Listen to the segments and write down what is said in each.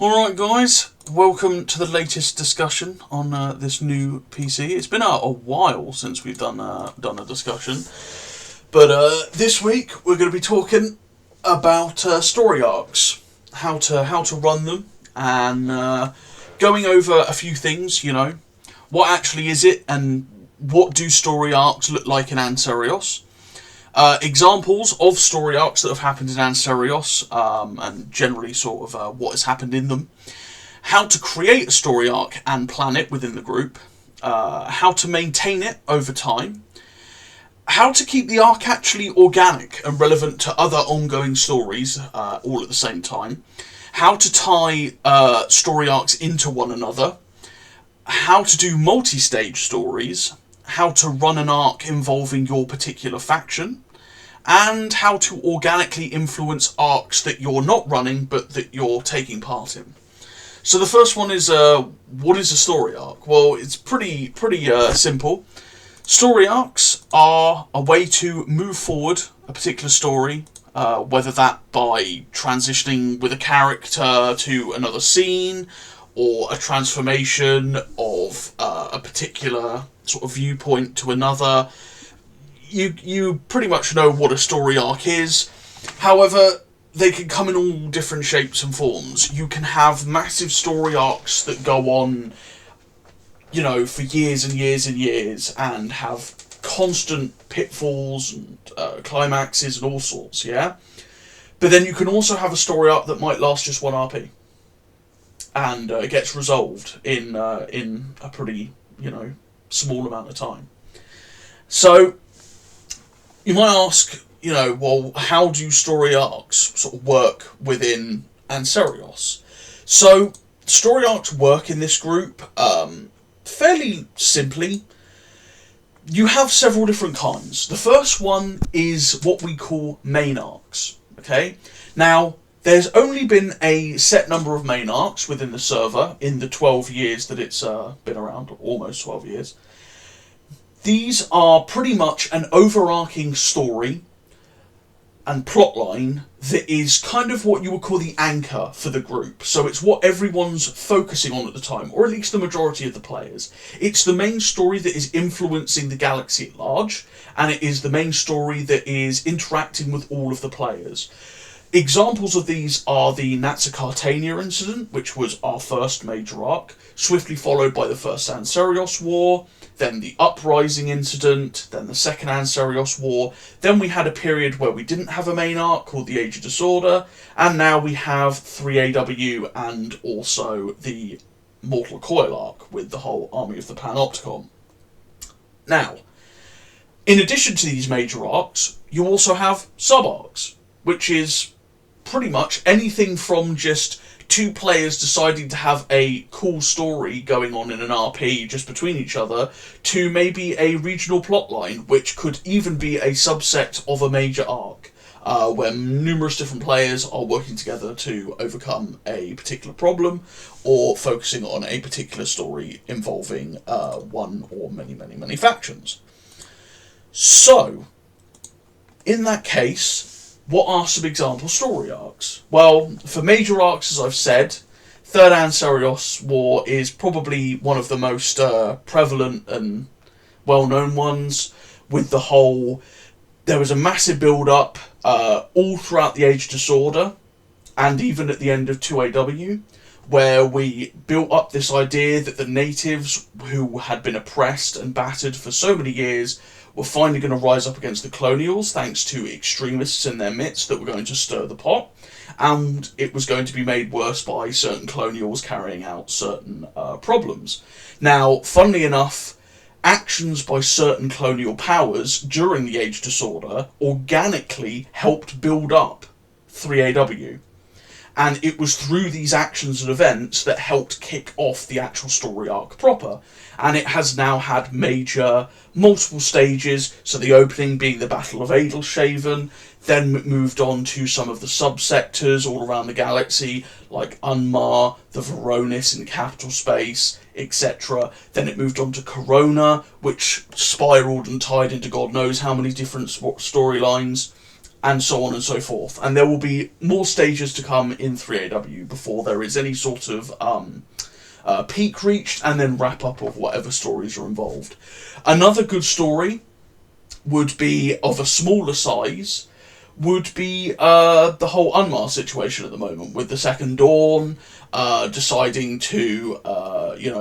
Alright guys, welcome to the latest discussion on this new PC. It's been a while since we've done a discussion, but this week we're going to be talking about story arcs, how to run them, and going over a few things, what actually is it and what do story arcs look like in Ancerious. Examples of story arcs that have happened in Ancerious, and generally sort of what has happened in them. How to create a story arc and plan it within the group. How to maintain it over time. How to keep the arc actually organic and relevant to other ongoing stories, all at the same time. How to tie story arcs into one another. How to do multi-stage stories. How to run an arc involving your particular faction, and how to organically influence arcs that you're not running but that you're taking part in. So the first one is, what is a story arc? Well, it's pretty simple. Story arcs are a way to move forward a particular story, whether that by transitioning with a character to another scene, or a transformation of a particular sort of viewpoint to another. You pretty much know what a story arc is. However, they can come in all different shapes and forms. You can have massive story arcs that go on, for years and years and years, and have constant pitfalls and climaxes and all sorts, yeah? But then you can also have a story arc that might last just one RP. And it gets resolved in a pretty, small amount of time. So, you might ask, well, how do story arcs sort of work within Ancerious? So, story arcs work in this group fairly simply. You have several different kinds. The first one is what we call main arcs, okay? Now, there's only been a set number of main arcs within the server in the 12 years that it's been around, or almost 12 years. These are pretty much an overarching story and plotline that is kind of what you would call the anchor for the group. So it's what everyone's focusing on at the time, or at least the majority of the players. It's the main story that is influencing the galaxy at large, and it is the main story that is interacting with all of the players. Examples of these are the Natscartania incident, which was our first major arc, swiftly followed by the first Ancerious War, then the Uprising incident, then the second Ancerious War, then we had a period where we didn't have a main arc called the Age of Disorder, and now we have 3AW and also the Mortal Coil arc with the whole Army of the Panopticon. Now, in addition to these major arcs, you also have sub-arcs, which is pretty much anything from just two players deciding to have a cool story going on in an RP just between each other, to maybe a regional plotline, which could even be a subset of a major arc, where numerous different players are working together to overcome a particular problem, or focusing on a particular story involving one or many factions. So, in that case, what are some example story arcs? Well, for major arcs, as I've said, Third Ancerious War is probably one of the most prevalent and well-known ones, with the whole... There was a massive build-up all throughout the Age of Disorder, and even at the end of 2AW, where we built up this idea that the natives, who had been oppressed and battered for so many years, were finally going to rise up against the colonials, thanks to extremists in their midst that were going to stir the pot, and it was going to be made worse by certain colonials carrying out certain problems. Now, funnily enough, actions by certain colonial powers during the Age Disorder organically helped build up 3AW. And it was through these actions and events that helped kick off the actual story arc proper. And it has now had multiple stages, so the opening being the Battle of Adelshaven, then moved on to some of the subsectors all around the galaxy, like Unmar, the Veronis in Capital Space, etc. Then it moved on to Corona, which spiraled and tied into God knows how many different storylines. and so on and so forth. And there will be more stages to come in 3AW before there is any sort of peak reached, and then wrap up of whatever stories are involved. Another good story would be of a smaller size, would be the whole Unmar situation at the moment, with the Second Dawn deciding to,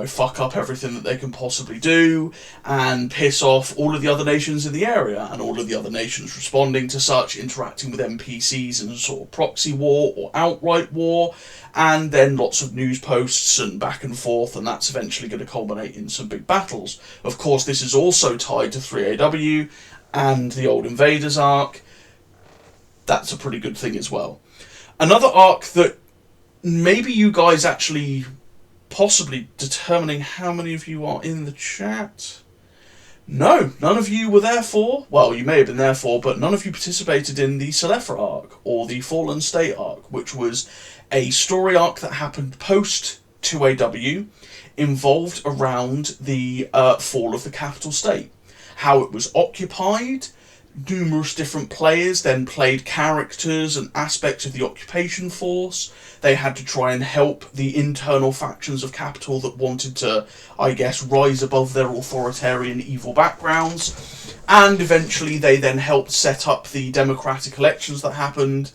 fuck up everything that they can possibly do, and piss off all of the other nations in the area, and all of the other nations responding to such, interacting with NPCs in a sort of proxy war or outright war, and then lots of news posts and back and forth, and that's eventually going to culminate in some big battles. Of course, this is also tied to 3AW and the Old Invaders arc. That's a pretty good thing as well. Another arc that maybe you guys actually, possibly determining how many of you are in the chat. No, none of you were there for, well, you may have been there for, but none of you participated in the Celephra arc, or the Fallen State arc, which was a story arc that happened post 2AW, involved around the fall of the capital state. How it was occupied. Numerous different players then played characters and aspects of the occupation force. They had to try and help the internal factions of Capital that wanted to, I guess, rise above their authoritarian evil backgrounds. And eventually they then helped set up the democratic elections that happened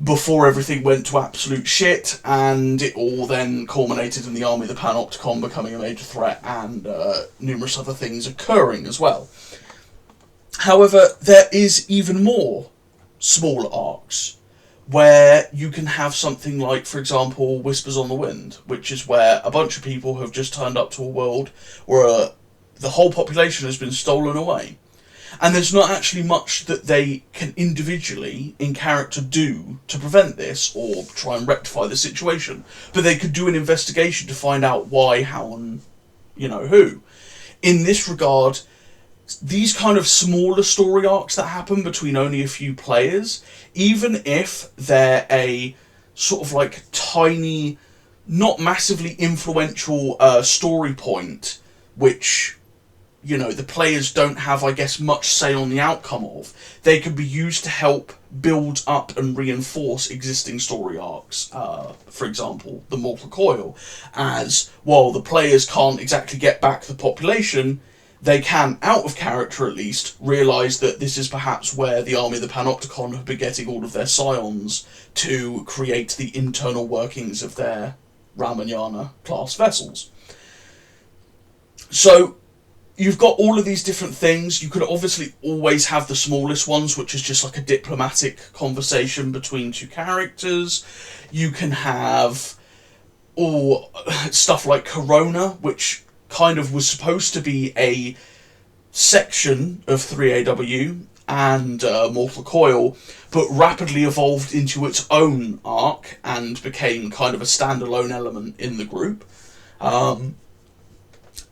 before everything went to absolute shit, and it all then culminated in the Army of the Panopticon becoming a major threat, and numerous other things occurring as well. However, there is even more smaller arcs where you can have something like, for example, Whispers on the Wind, which is where a bunch of people have just turned up to a world where the whole population has been stolen away. And there's not actually much that they can individually, in character, do to prevent this or try and rectify the situation. But they could do an investigation to find out why, how, and, who. In this regard, these kind of smaller story arcs that happen between only a few players, even if they're a sort of like tiny, not massively influential story point, which, the players don't have, I guess, much say on the outcome of, they can be used to help build up and reinforce existing story arcs. For example, the Mortal Coil, as, while the players can't exactly get back the population, they can, out of character at least, realise that this is perhaps where the Army of the Panopticon have been getting all of their scions to create the internal workings of their Ramayana class vessels. So you've got all of these different things. You could obviously always have the smallest ones, which is just like a diplomatic conversation between two characters. You can have all stuff like Corona, which kind of was supposed to be a section of 3AW and Mortal Coil, but rapidly evolved into its own arc and became kind of a standalone element in the group.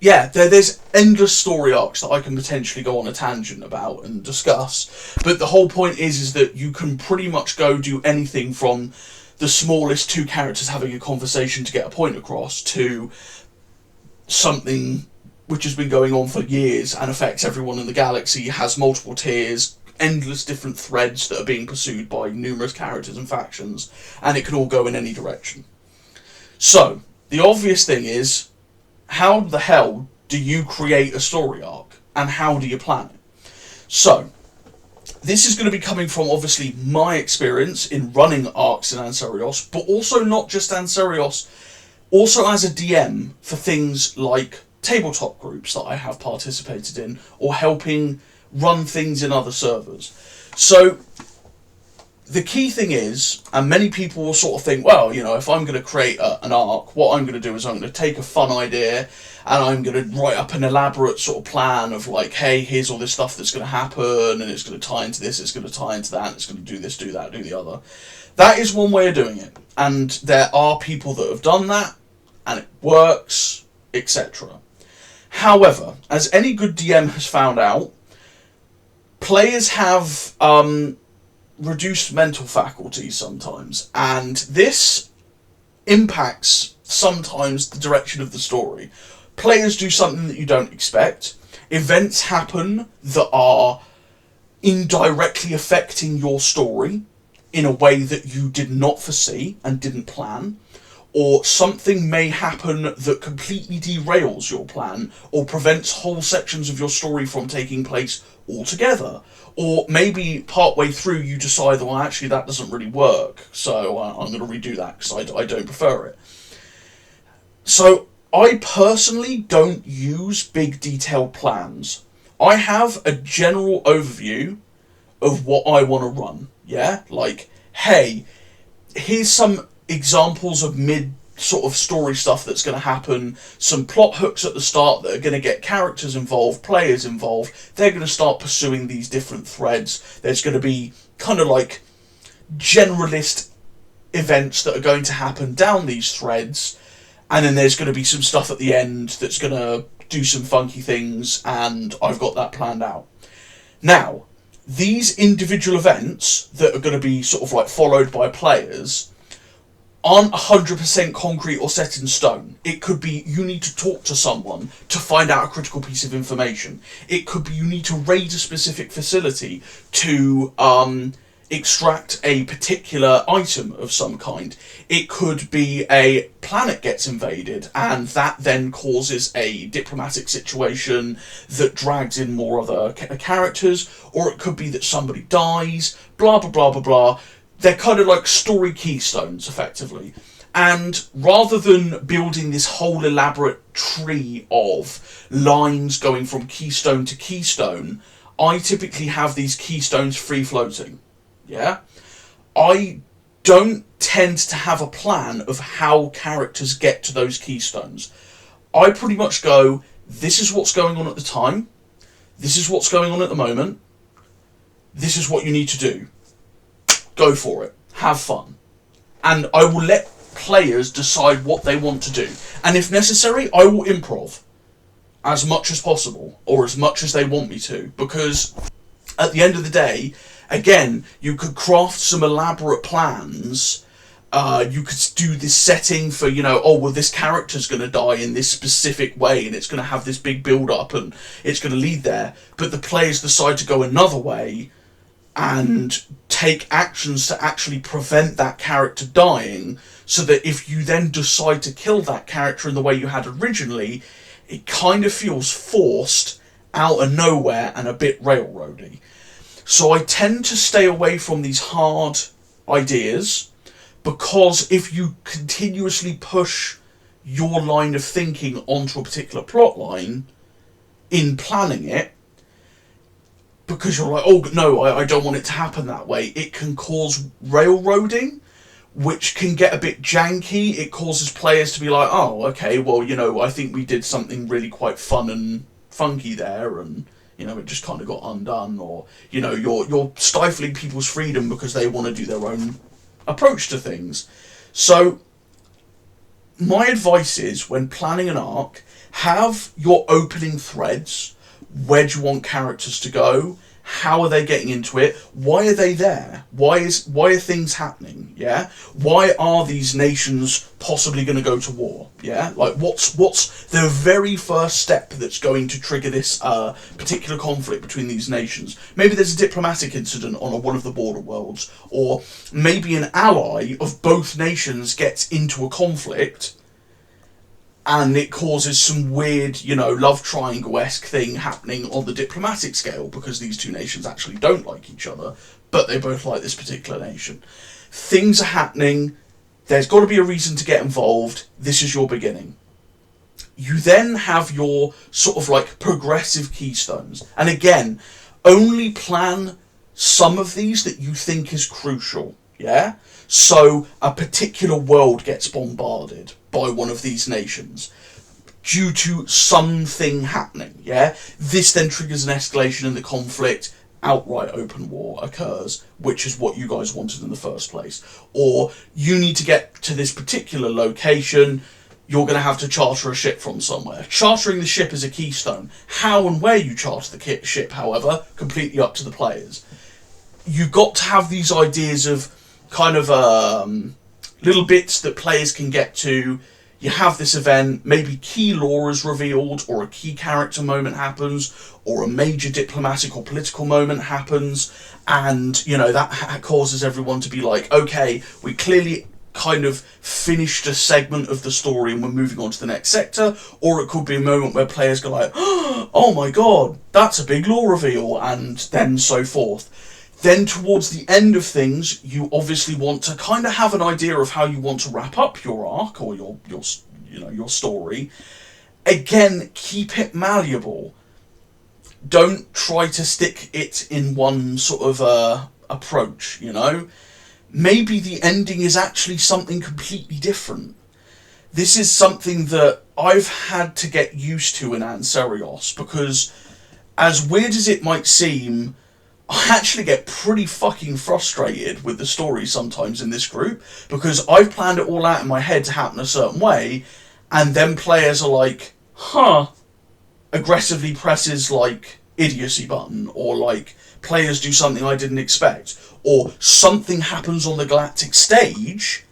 There's endless story arcs that I can potentially go on a tangent about and discuss, but the whole point is that you can pretty much go do anything from the smallest two characters having a conversation to get a point across to something which has been going on for years and affects everyone in the galaxy, has multiple tiers, endless different threads that are being pursued by numerous characters and factions, and it can all go in any direction. So, the obvious thing is, how the hell do you create a story arc, and how do you plan it? So, this is going to be coming from, obviously, my experience in running arcs in Ancerious, but also not just Ancerious, also as a DM for things like tabletop groups that I have participated in, or helping run things in other servers. So the key thing is, and many people will sort of think, well, if I'm going to create an arc, what I'm going to do is I'm going to take a fun idea and I'm going to write up an elaborate sort of plan of like, hey, here's all this stuff that's going to happen, and it's going to tie into this, it's going to tie into that, and it's going to do this, do that, do the other. That is one way of doing it, and there are people that have done that, and it works, etc. However, as any good DM has found out, players have reduced mental faculties sometimes, and this impacts sometimes the direction of the story. Players do something that you don't expect. Events happen that are indirectly affecting your story in a way that you did not foresee and didn't plan, or something may happen that completely derails your plan or prevents whole sections of your story from taking place altogether. Or maybe partway through you decide, well, actually that doesn't really work, so I'm going to redo that because I don't prefer it. So I personally don't use big detailed plans. I have a general overview of what I want to run, yeah? Like, hey, here's some examples of mid sort of story stuff that's going to happen, some plot hooks at the start that are going to get characters involved, players involved. They're going to start pursuing these different threads. There's going to be kind of like generalist events that are going to happen down these threads, and then there's going to be some stuff at the end that's going to do some funky things, and I've got that planned out. Now, these individual events that are going to be sort of like followed by players aren't 100% concrete or set in stone. It could be you need to talk to someone to find out a critical piece of information. It could be you need to raid a specific facility to extract a particular item of some kind. It could be a planet gets invaded and that then causes a diplomatic situation that drags in more other characters, or it could be that somebody dies, blah blah blah blah blah. They're kind of like story keystones effectively. And rather than building this whole elaborate tree of lines going from keystone to keystone, I typically have these keystones free floating. Yeah, I don't tend to have a plan of how characters get to those keystones. I pretty much go, this is what's going on at the time, this is what's going on at the moment, this is what you need to do. Go for it. Have fun. And I will let players decide what they want to do. And if necessary, I will improv as much as possible, or as much as they want me to, because at the end of the day, again, you could craft some elaborate plans. You could do this setting for, oh, well, this character's going to die in this specific way and it's going to have this big build-up and it's going to lead there. But the players decide to go another way and take actions to actually prevent that character dying, so that if you then decide to kill that character in the way you had originally, it kind of feels forced, out of nowhere, and a bit railroady. So I tend to stay away from these hard ideas, because if you continuously push your line of thinking onto a particular plot line in planning it, because you're like, oh no, I don't want it to happen that way, it can cause railroading, which can get a bit janky. It causes players to be like, oh, okay, well, I think we did something really quite fun and funky there, and it just kind of got undone, or you're stifling people's freedom because they want to do their own approach to things. So my advice is, when planning an arc, have your opening threads. Where do you want characters to go? How are they getting into it? Why are they there? Why are things happening? Yeah. Why are these nations possibly going to go to war? Yeah. Like, what's the very first step that's going to trigger this particular conflict between these nations? Maybe there's a diplomatic incident on one of the border worlds, or maybe an ally of both nations gets into a conflict, and it causes some weird, love triangle-esque thing happening on the diplomatic scale, because these two nations actually don't like each other, but they both like this particular nation. Things are happening. There's got to be a reason to get involved. This is your beginning. You then have your sort of like progressive keystones. And again, only plan some of these that you think is crucial. Yeah? So a particular world gets bombarded by one of these nations due to something happening, yeah? This then triggers an escalation in the conflict, outright open war occurs, which is what you guys wanted in the first place. Or you need to get to this particular location, you're going to have to charter a ship from somewhere. Chartering the ship is a keystone. How and where you charter the ship, however, completely up to the players. You've got to have these ideas of kind of little bits that players can get to, you have this event, maybe key lore is revealed, or a key character moment happens, or a major diplomatic or political moment happens, and, you know, that causes everyone to be like, okay, we clearly kind of finished a segment of the story and we're moving on to the next sector. Or it could be a moment where players go like, oh my god, that's a big lore reveal, and then so forth. Then towards the end of things, you obviously want to kind of have an idea of how you want to wrap up your arc or your story. Again, keep it malleable. Don't try to stick it in one sort of approach, you know. Maybe the ending is actually something completely different. This is something that I've had to get used to in Ancerious, because as weird as it might seem, I actually get pretty fucking frustrated with the story sometimes in this group, because I've planned it all out in my head to happen a certain way, and then players are like, aggressively presses like idiocy button, or like players do something I didn't expect, or something happens on the galactic stage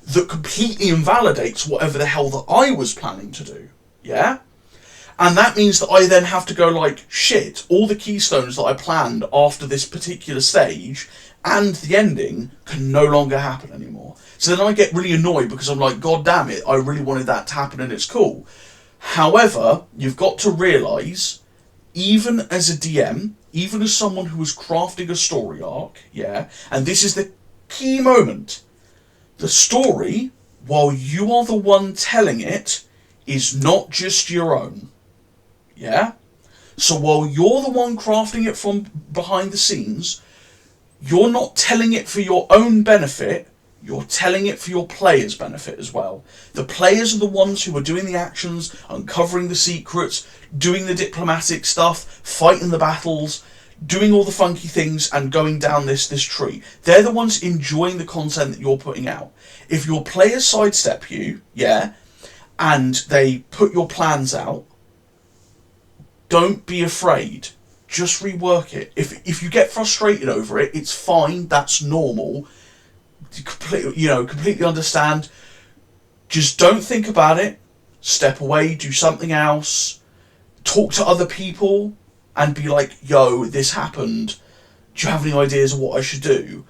that completely invalidates whatever the hell that I was planning to do. Yeah? And that means that I then have to go like, shit, all the keystones that I planned after this particular stage and the ending can no longer happen anymore. So then I get really annoyed, because I'm like, god damn it, I really wanted that to happen and it's cool. However, you've got to realise, even as a DM, even as someone who was crafting a story arc, yeah, and this is the key moment, the story, while you are the one telling it, is not just your own. Yeah? So while you're the one crafting it from behind the scenes, you're not telling it for your own benefit, you're telling it for your players' benefit as well. The players are the ones who are doing the actions, uncovering the secrets, doing the diplomatic stuff, fighting the battles, doing all the funky things and going down this tree. They're the ones enjoying the content that you're putting out. If your players sidestep you, yeah, and they put your plans out, don't be afraid. Just rework it. If you get frustrated over it, it's fine. That's normal. Completely understand. Just don't think about it. Step away. Do something else. Talk to other people and be like, yo, this happened. Do you have any ideas of what I should do?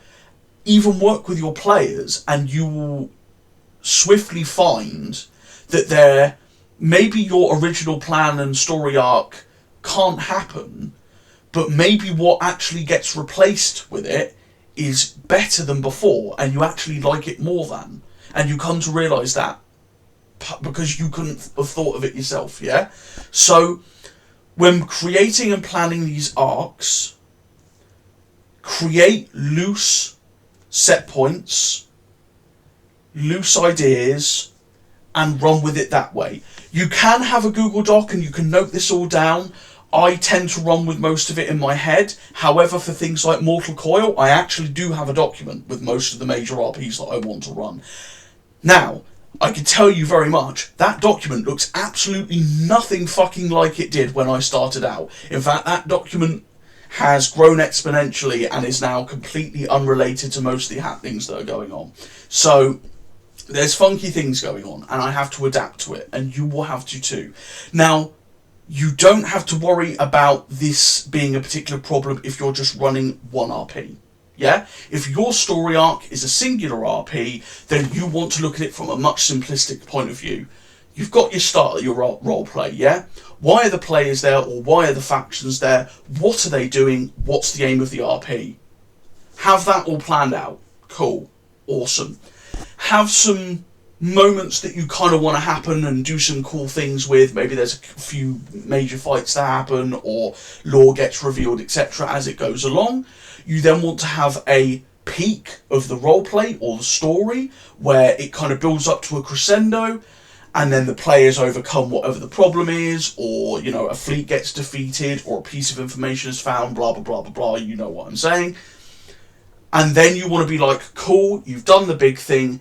Even work with your players, and you will swiftly find that maybe your original plan and story arc can't happen, but maybe what actually gets replaced with it is better than before, and you actually like it more than, and you come to realise that because you couldn't have thought of it yourself, yeah? So when creating and planning these arcs, create loose set points, loose ideas, and run with it that way. You can have a Google Doc and you can note this all down. I tend to run with most of it in my head. However, for things like Mortal Coil, I actually do have a document with most of the major RPs that I want to run. Now, I can tell you very much, that document looks absolutely nothing fucking like it did when I started out. In fact, that document has grown exponentially and is now completely unrelated to most of the happenings that are going on. So there's funky things going on, and I have to adapt to it, and you will have to too. Now, you don't have to worry about this being a particular problem if you're just running one RP. Yeah? If your story arc is a singular RP, then you want to look at it from a much simplistic point of view. You've got your start, your role play, yeah? Why are the players there, or why are the factions there? What are they doing? What's the aim of the RP? Have that all planned out. Cool. Awesome. Have some moments that you kind of want to happen and do some cool things with. Maybe there's a few major fights that happen, or lore gets revealed, etc. as it goes along. You then want to have a peak of the roleplay or the story where it kind of builds up to a crescendo, and then the players overcome whatever the problem is, or, you know, a fleet gets defeated, or a piece of information is found, blah, blah, blah, blah, blah, you know what I'm saying. And then you want to be like, cool, you've done the big thing,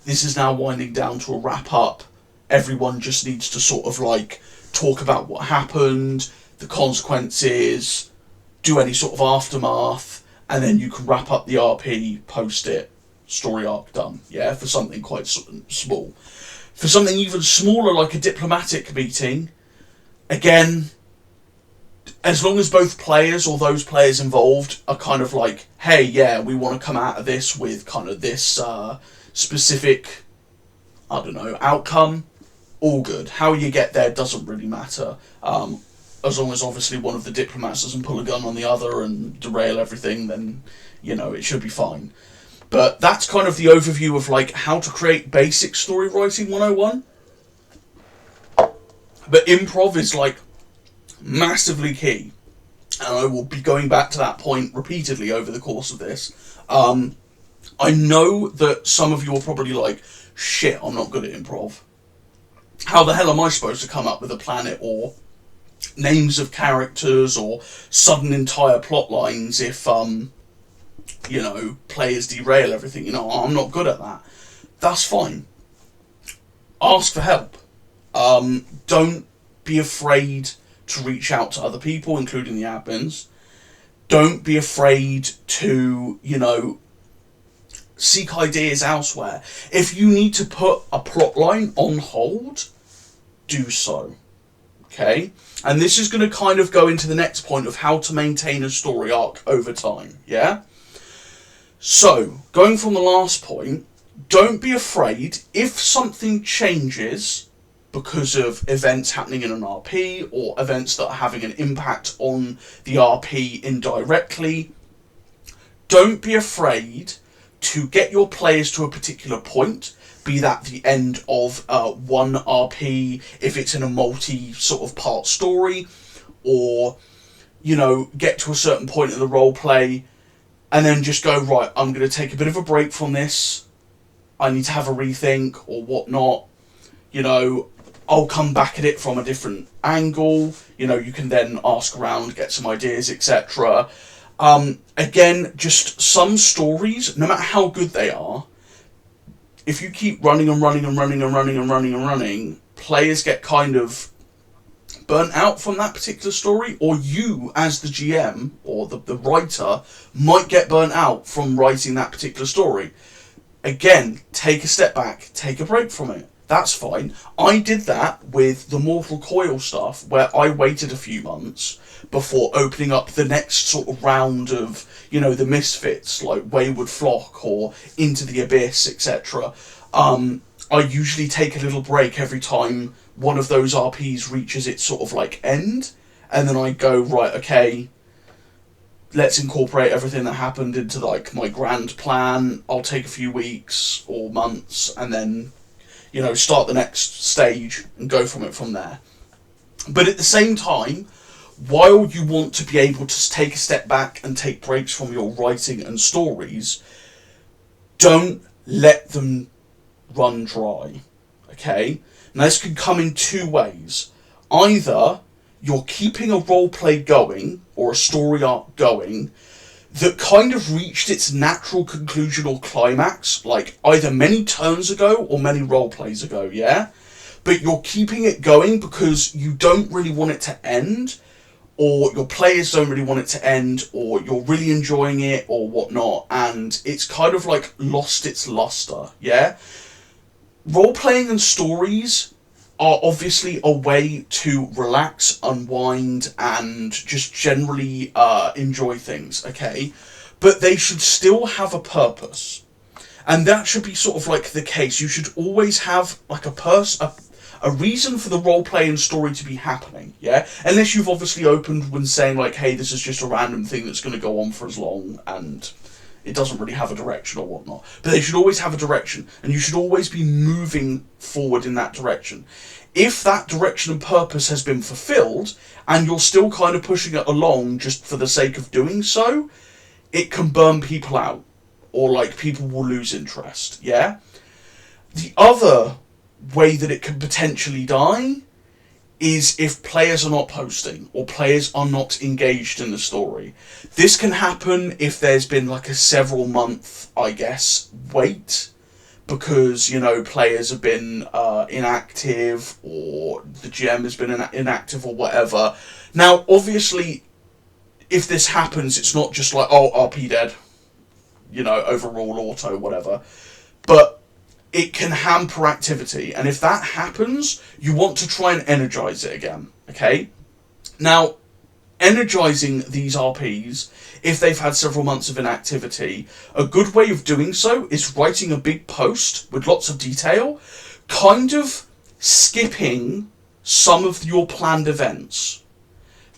this is now winding down to a wrap up. Everyone just needs to sort of like talk about what happened, the consequences, do any sort of aftermath, and then you can wrap up the RP, post it, story arc done, yeah, for something quite small. For something even smaller like a diplomatic meeting, again, as long as both players or those players involved are kind of like, hey, yeah, we want to come out of this with kind of this specific, I don't know, outcome, all good. How you get there doesn't really matter. As long as obviously one of the diplomats doesn't pull a gun on the other and derail everything, then, you know, it should be fine. But that's kind of the overview of like how to create basic story writing 101. But improv is like massively key, and I will be going back to that point repeatedly over the course of this. I know that some of you are probably like, shit, I'm not good at improv. How the hell am I supposed to come up with a planet or names of characters or sudden entire plot lines if you know, players derail everything? You know, I'm not good at that. That's fine. Ask for help. Don't be afraid to reach out to other people, including the admins. Don't be afraid to, you know, seek ideas elsewhere. If you need to put a plot line on hold, do so. Okay? And this is going to kind of go into the next point of how to maintain a story arc over time. Yeah? So, going from the last point, don't be afraid if something changes because of events happening in an RP or events that are having an impact on the RP indirectly. Don't be afraid to get your players to a particular point, be that the end of one RP, if it's in a multi sort of part story, or, you know, get to a certain point in the role play and then just go, right, I'm going to take a bit of a break from this. I need to have a rethink or whatnot. You know, I'll come back at it from a different angle. You know, you can then ask around, get some ideas, etc. Again, just some stories, no matter how good they are, if you keep running and running and running and running and running and running, players get kind of burnt out from that particular story, or you as the GM or the writer might get burnt out from writing that particular story. Again, take a step back, take a break from it. That's fine. I did that with the Mortal Coil stuff, where I waited a few months before opening up the next sort of round of, you know, the Misfits, like Wayward Flock or Into the Abyss, etc. I usually take a little break every time one of those RPs reaches its sort of like end, and then I go, right, okay, let's incorporate everything that happened into like my grand plan. I'll take a few weeks or months and then, you know, start the next stage and go from it from there. But at the same time, while you want to be able to take a step back and take breaks from your writing and stories, don't let them run dry. Okay? Now this can come in two ways. Either you're keeping a roleplay going or a story arc going that kind of reached its natural conclusion or climax, like either many turns ago or many roleplays ago, yeah? But you're keeping it going because you don't really want it to end, or your players don't really want it to end, or you're really enjoying it or whatnot, and it's kind of like lost its luster, yeah? Role-playing and stories are obviously a way to relax, unwind, and just generally enjoy things, okay? But they should still have a purpose. And that should be sort of like the case. You should always have like a reason for the role-play and story to be happening, yeah? Unless you've obviously opened when saying like, hey, this is just a random thing that's going to go on for as long, and it doesn't really have a direction or whatnot. But they should always have a direction, and you should always be moving forward in that direction. If that direction and purpose has been fulfilled, and you're still kind of pushing it along just for the sake of doing so, it can burn people out, or like people will lose interest, yeah? The other way that it can potentially die is if players are not posting or players are not engaged in the story. This can happen if there's been like a several month, I guess, wait because, you know, players have been inactive or the GM has been inactive or whatever. Now, obviously, if this happens, it's not just like, oh, RP dead, you know, overrule auto, whatever. But it can hamper activity. And if that happens, you want to try and energize it again, okay? Now, energizing these RPs, if they've had several months of inactivity, a good way of doing so is writing a big post with lots of detail, kind of skipping some of your planned events.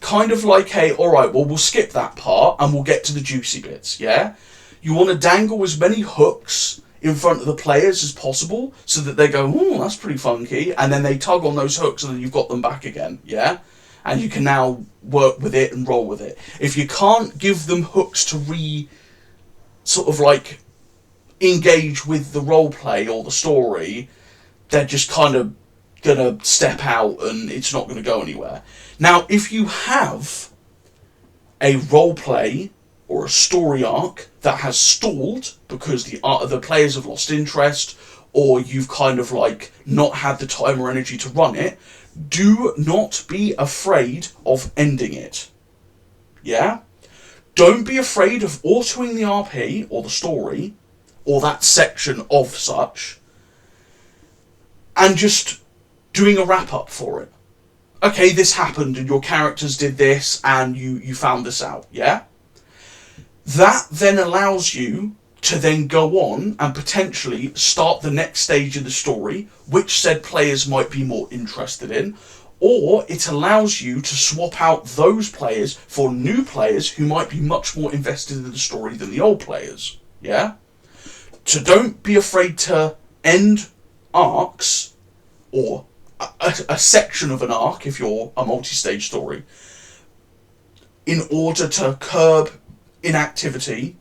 Kind of like, hey, alright, well, we'll skip that part and we'll get to the juicy bits, yeah? You want to dangle as many hooks in front of the players as possible so that they go, oh, that's pretty funky, and then they tug on those hooks and then you've got them back again, yeah? And you can now work with it and roll with it. If you can't give them hooks to sort of like engage with the role play or the story, they're just kind of gonna step out and it's not gonna go anywhere. Now, if you have a role play or a story arc that has stalled because the players have lost interest, or you've kind of like not had the time or energy to run it, do not be afraid of ending it. Yeah? Don't be afraid of autoing the RP or the story or that section of such and just doing a wrap up for it. Okay, this happened and your characters did this and you found this out, yeah? That then allows you to then go on and potentially start the next stage of the story, which said players might be more interested in, or it allows you to swap out those players for new players who might be much more invested in the story than the old players, yeah? So don't be afraid to end arcs, or a section of an arc if you're a multi-stage story, in order to curb inactivity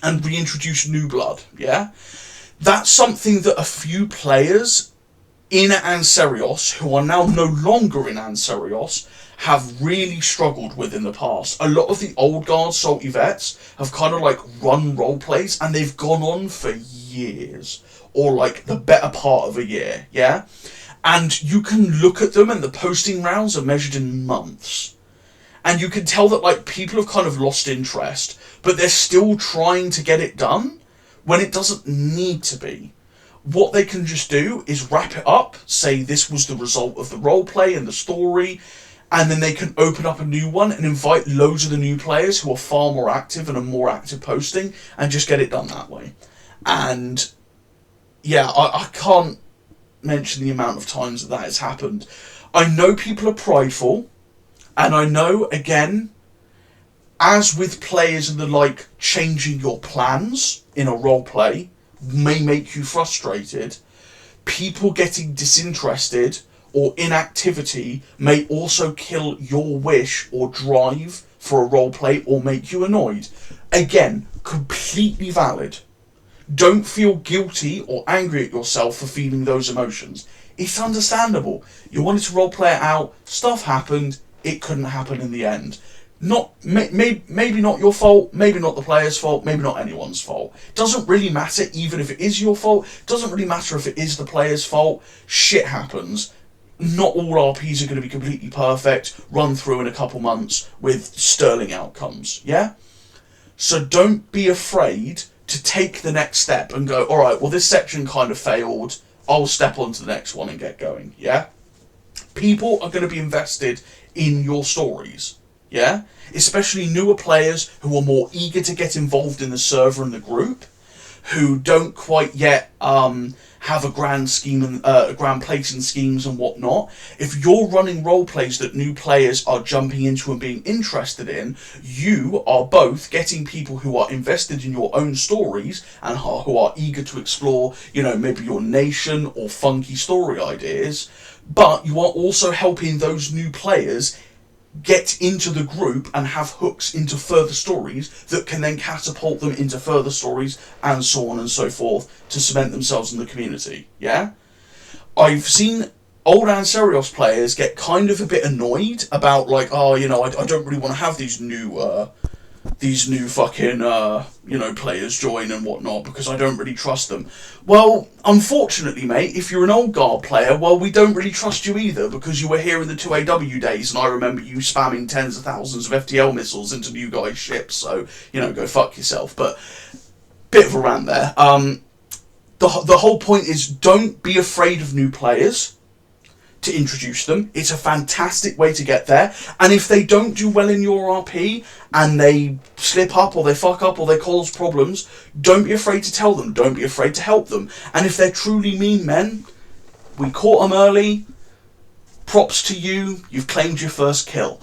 and reintroduce new blood, yeah? That's something that a few players in Ancerious, who are now no longer in Ancerious, have really struggled with in the past. A lot of the old guard salty vets have kind of like run role plays and they've gone on for years, or like the better part of a year, yeah? And you can look at them and the posting rounds are measured in months. And you can tell that like people have kind of lost interest, but they're still trying to get it done when it doesn't need to be. What they can just do is wrap it up, say this was the result of the roleplay and the story, and then they can open up a new one and invite loads of the new players who are far more active and are more active posting and just get it done that way. And yeah, I can't mention the amount of times that has happened. I know people are prideful, and I know, again, as with players and the like, changing your plans in a roleplay may make you frustrated. People getting disinterested or inactivity may also kill your wish or drive for a roleplay or make you annoyed. Again, completely valid. Don't feel guilty or angry at yourself for feeling those emotions. It's understandable. You wanted to roleplay it out, stuff happened, it couldn't happen in the end. Maybe not your fault, maybe not the player's fault, maybe not anyone's fault. Doesn't really matter even if it is your fault, doesn't really matter if it is the player's fault. Shit happens. Not all RPs are going to be completely perfect, run through in a couple months with sterling outcomes, yeah? So don't be afraid to take the next step and go, alright, well this section kind of failed, I'll step on to the next one and get going, yeah? People are going to be invested in your stories, yeah? Especially newer players who are more eager to get involved in the server and the group, who don't quite yet have a grand scheme and a grand place in schemes and whatnot. If you're running role plays that new players are jumping into and being interested in, you are both getting people who are invested in your own stories and who are eager to explore, you know, maybe your nation or funky story ideas, but you are also helping those new players get into the group and have hooks into further stories that can then catapult them into further stories and so on and so forth to cement themselves in the community, yeah? I've seen old Ancerious players get kind of a bit annoyed about like, oh, you know, I don't really want to have these new fucking, you know, players join and whatnot because I don't really trust them. Well, unfortunately, mate, if you're an old guard player, well, we don't really trust you either because you were here in the 2AW days and I remember you spamming tens of thousands of FTL missiles into new guys' ships, so, you know, go fuck yourself. But, bit of a rant there. the whole point is, don't be afraid of new players to introduce them. It's a fantastic way to get there. And if they don't do well in your RP and they slip up or they fuck up or they cause problems, don't be afraid to tell them. Don't be afraid to help them. And if they're truly mean men, we caught them early. Props to you. You've claimed your first kill.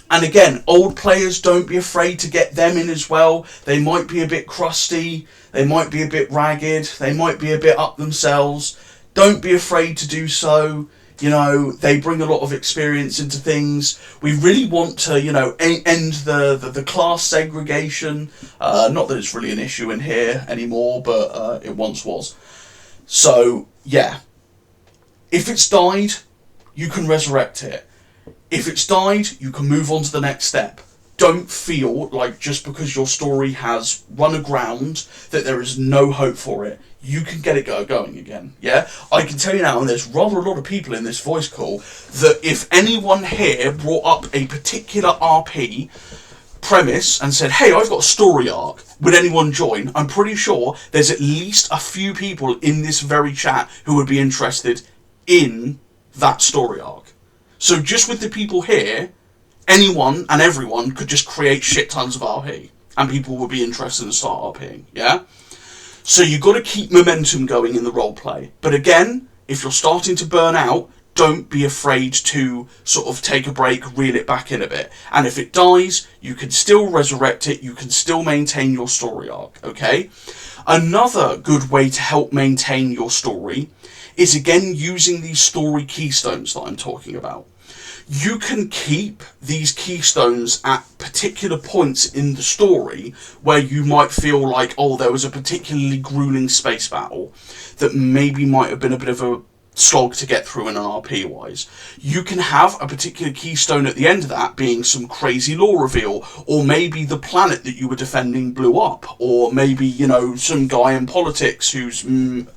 And again, old players, don't be afraid to get them in as well. They might be a bit crusty. They might be a bit ragged. They might be a bit up themselves. Don't be afraid to do so. You know, they bring a lot of experience into things. We really want to, you know, end the class segregation. Not that it's really an issue in here anymore, but it once was. So, yeah. If it's died, you can resurrect it. If it's died, you can move on to the next step. Don't feel like just because your story has run aground that there is no hope for it. You can get it going again, yeah? I can tell you now, and there's rather a lot of people in this voice call, that if anyone here brought up a particular RP premise and said, hey, I've got a story arc, would anyone join? I'm pretty sure there's at least a few people in this very chat who would be interested in that story arc. So just with the people here, anyone and everyone could just create shit tons of RP, and people would be interested in start RPing, yeah? So you've got to keep momentum going in the roleplay. But again, if you're starting to burn out, don't be afraid to sort of take a break, reel it back in a bit. And if it dies, you can still resurrect it, you can still maintain your story arc, okay? Another good way to help maintain your story is again using these story keystones that I'm talking about. You can keep these keystones at particular points in the story where you might feel like, oh, there was a particularly grueling space battle that maybe might have been a bit of a slog to get through in an RP wise. You can have a particular keystone at the end of that being some crazy lore reveal, or maybe the planet that you were defending blew up, or maybe, you know, some guy in politics who's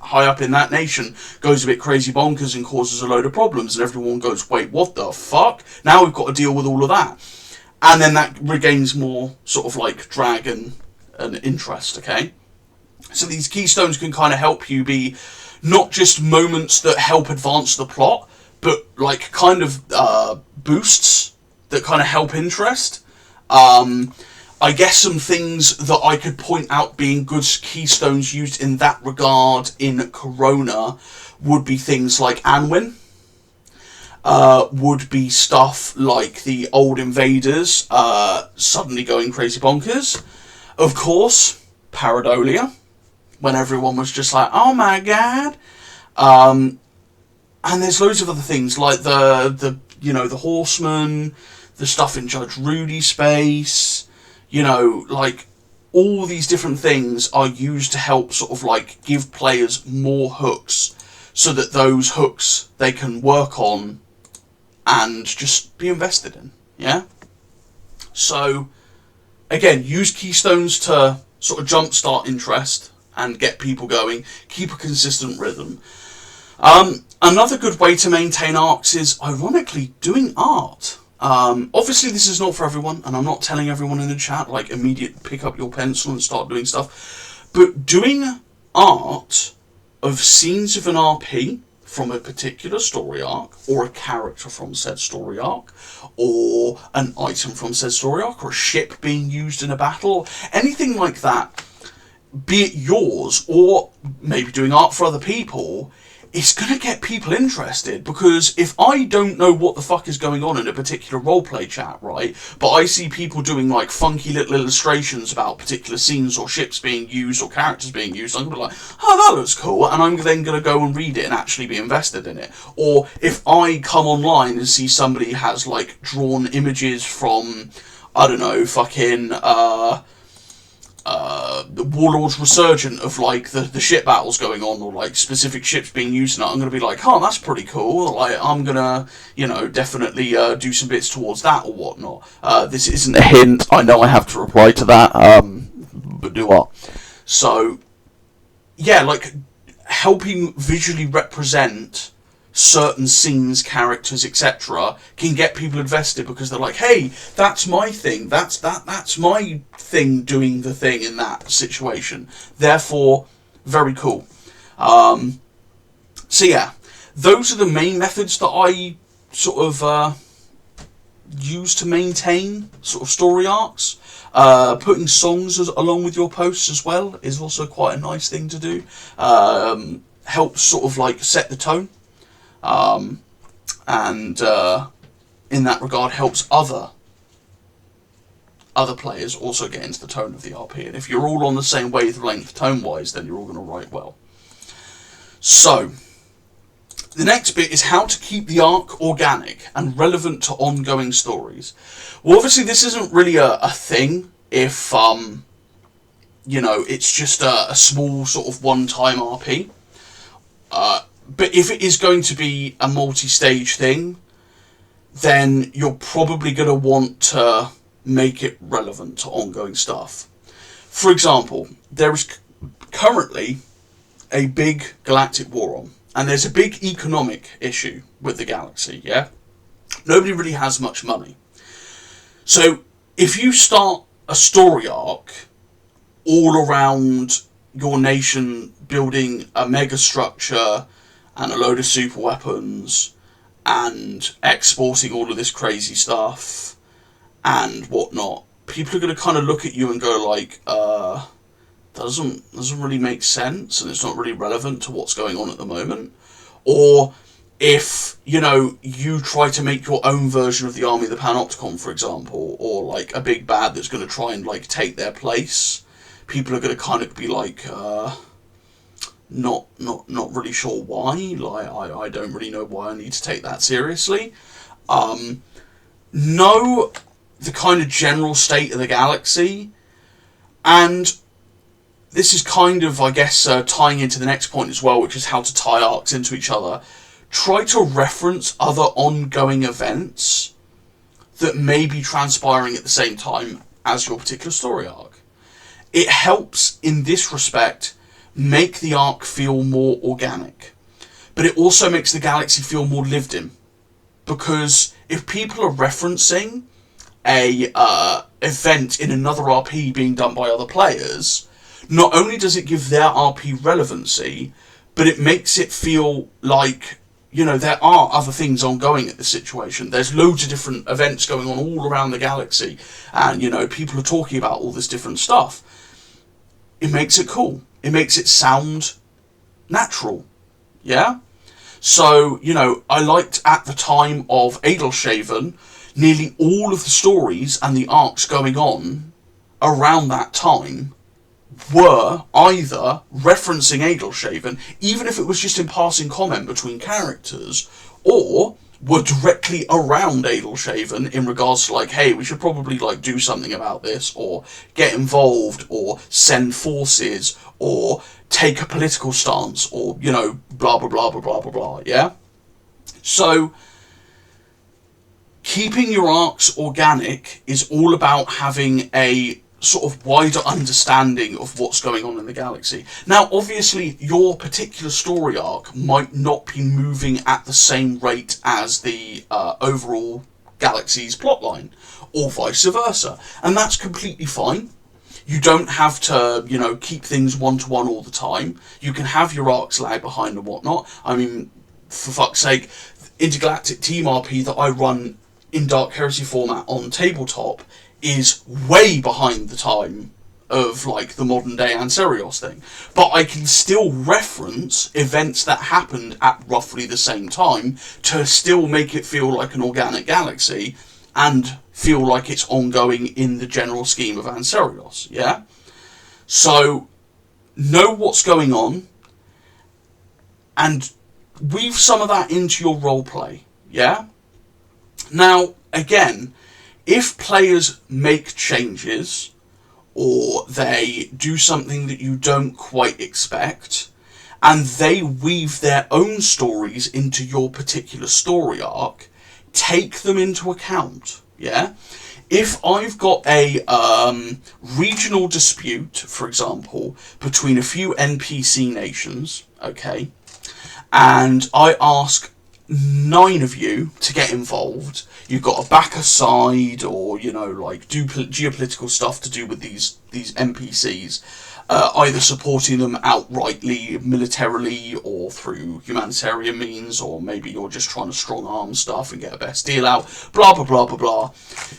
high up in that nation goes a bit crazy bonkers and causes a load of problems, and everyone goes, wait, what the fuck? Now we've got to deal with all of that. And then that regains more sort of like drag and interest, okay? So these keystones can kind of help you be not just moments that help advance the plot, but like kind of boosts that kind of help interest. I guess some things that I could point out being good keystones used in that regard in Corona would be things like Anwin. Would be stuff like the old invaders suddenly going crazy bonkers. Of course, Paradolia, when everyone was just like, oh my god. And there's loads of other things like the you know, the Horseman, the stuff in Judge Rudy's space, you know, like all these different things are used to help sort of like give players more hooks so that those hooks they can work on and just be invested in, yeah? So, again, use keystones to sort of jumpstart interest and get people going. Keep a consistent rhythm. Another good way to maintain arcs is, ironically, doing art. Obviously, this is not for everyone, and I'm not telling everyone in the chat, like, immediate pick up your pencil and start doing stuff. But doing art of scenes of an RP from a particular story arc, or a character from said story arc, or an item from said story arc, or a ship being used in a battle, anything like that, be it yours, or maybe doing art for other people, it's going to get people interested, because if I don't know what the fuck is going on in a particular roleplay chat, right, but I see people doing like funky little illustrations about particular scenes or ships being used or characters being used, I'm going to be like, oh, that looks cool, and I'm then going to go and read it and actually be invested in it. Or if I come online and see somebody has like drawn images from, I don't know, fucking, the Warlord's Resurgent of like the ship battles going on, or like specific ships being used in it, I'm going to be like, oh, that's pretty cool, like I'm going to, you know, definitely do some bits towards that or whatnot. This isn't a hint, I know I have to reply to that, but do what? So, yeah, like helping visually represent certain scenes, characters, etc. can get people invested, because they're like, hey, that's my thing, that's my thing doing the thing in that situation. Therefore, Very cool. So yeah, those are the main methods that I sort of use to maintain sort of story arcs. Putting songs along with your posts as well is also quite a nice thing to do. Helps sort of like set the tone, and in that regard helps other players also get into the tone of the RP. And if you're all on the same wavelength tone-wise, then you're all going to write well. So, the next bit is how to keep the arc organic and relevant to ongoing stories. Well, obviously this isn't really a thing if, you know, it's just a small sort of one-time RP. But if it is going to be a multi-stage thing, then you're probably going to want to make it relevant to ongoing stuff. For example, there is currently a big galactic war on, and there's a big economic issue with the galaxy, yeah? Nobody really has much money. So if you start a story arc all around your nation building a mega structure and a load of super weapons and exporting all of this crazy stuff and whatnot, people are going to kind of look at you and go like, doesn't really make sense, and it's not really relevant to what's going on at the moment. Or if, you know, you try to make your own version of the Army of the Panopticon, for example, or like a big bad that's going to try and like take their place, people are going to kind of be like, not really sure why. Like, I don't really know why I need to take that seriously. Know the kind of general state of the galaxy, and this is kind of, I guess, tying into the next point as well, which is how to tie arcs into each other. Try to reference other ongoing events that may be transpiring at the same time as your particular story arc. It helps, in this respect, make the arc feel more organic. But it also makes the galaxy feel more lived in. Because if people are referencing a event in another RP being done by other players, not only does it give their RP relevancy, but it makes it feel like, you know, there are other things ongoing at the situation. There's loads of different events going on all around the galaxy, and, you know, people are talking about all this different stuff. It makes it cool. It makes it sound natural. Yeah? So, you know, I liked at the time of Adelshaven, nearly all of the stories and the arcs going on around that time were either referencing Adelshaven, even if it was just in passing comment between characters, or were directly around Adelshaven in regards to like, hey, we should probably like do something about this, or get involved, or send forces, or take a political stance, or, you know, blah blah blah blah blah blah blah, yeah? So keeping your arcs organic is all about having a sort of wider understanding of what's going on in the galaxy. Now, obviously, your particular story arc might not be moving at the same rate as the overall galaxy's plotline, or vice versa, and that's completely fine. You don't have to, you know, keep things one-to-one all the time. You can have your arcs lag behind and whatnot. I mean, for fuck's sake, Intergalactic Team RP that I run in Dark Heresy format on tabletop is way behind the time of like the modern day Ancerious thing, but I can still reference events that happened at roughly the same time to still make it feel like an organic galaxy and feel like it's ongoing in the general scheme of Ancerious, yeah? So know what's going on and weave some of that into your roleplay, yeah? Now, again, if players make changes, or they do something that you don't quite expect, and they weave their own stories into your particular story arc, take them into account, yeah? If I've got a regional dispute, for example, between a few NPC nations, okay, and I ask 9 of you to get involved, you've got to back a side, or, you know, like do geopolitical stuff to do with these NPCs, either supporting them outrightly militarily or through humanitarian means, or maybe you're just trying to strong arm stuff and get a best deal out, blah blah blah blah blah.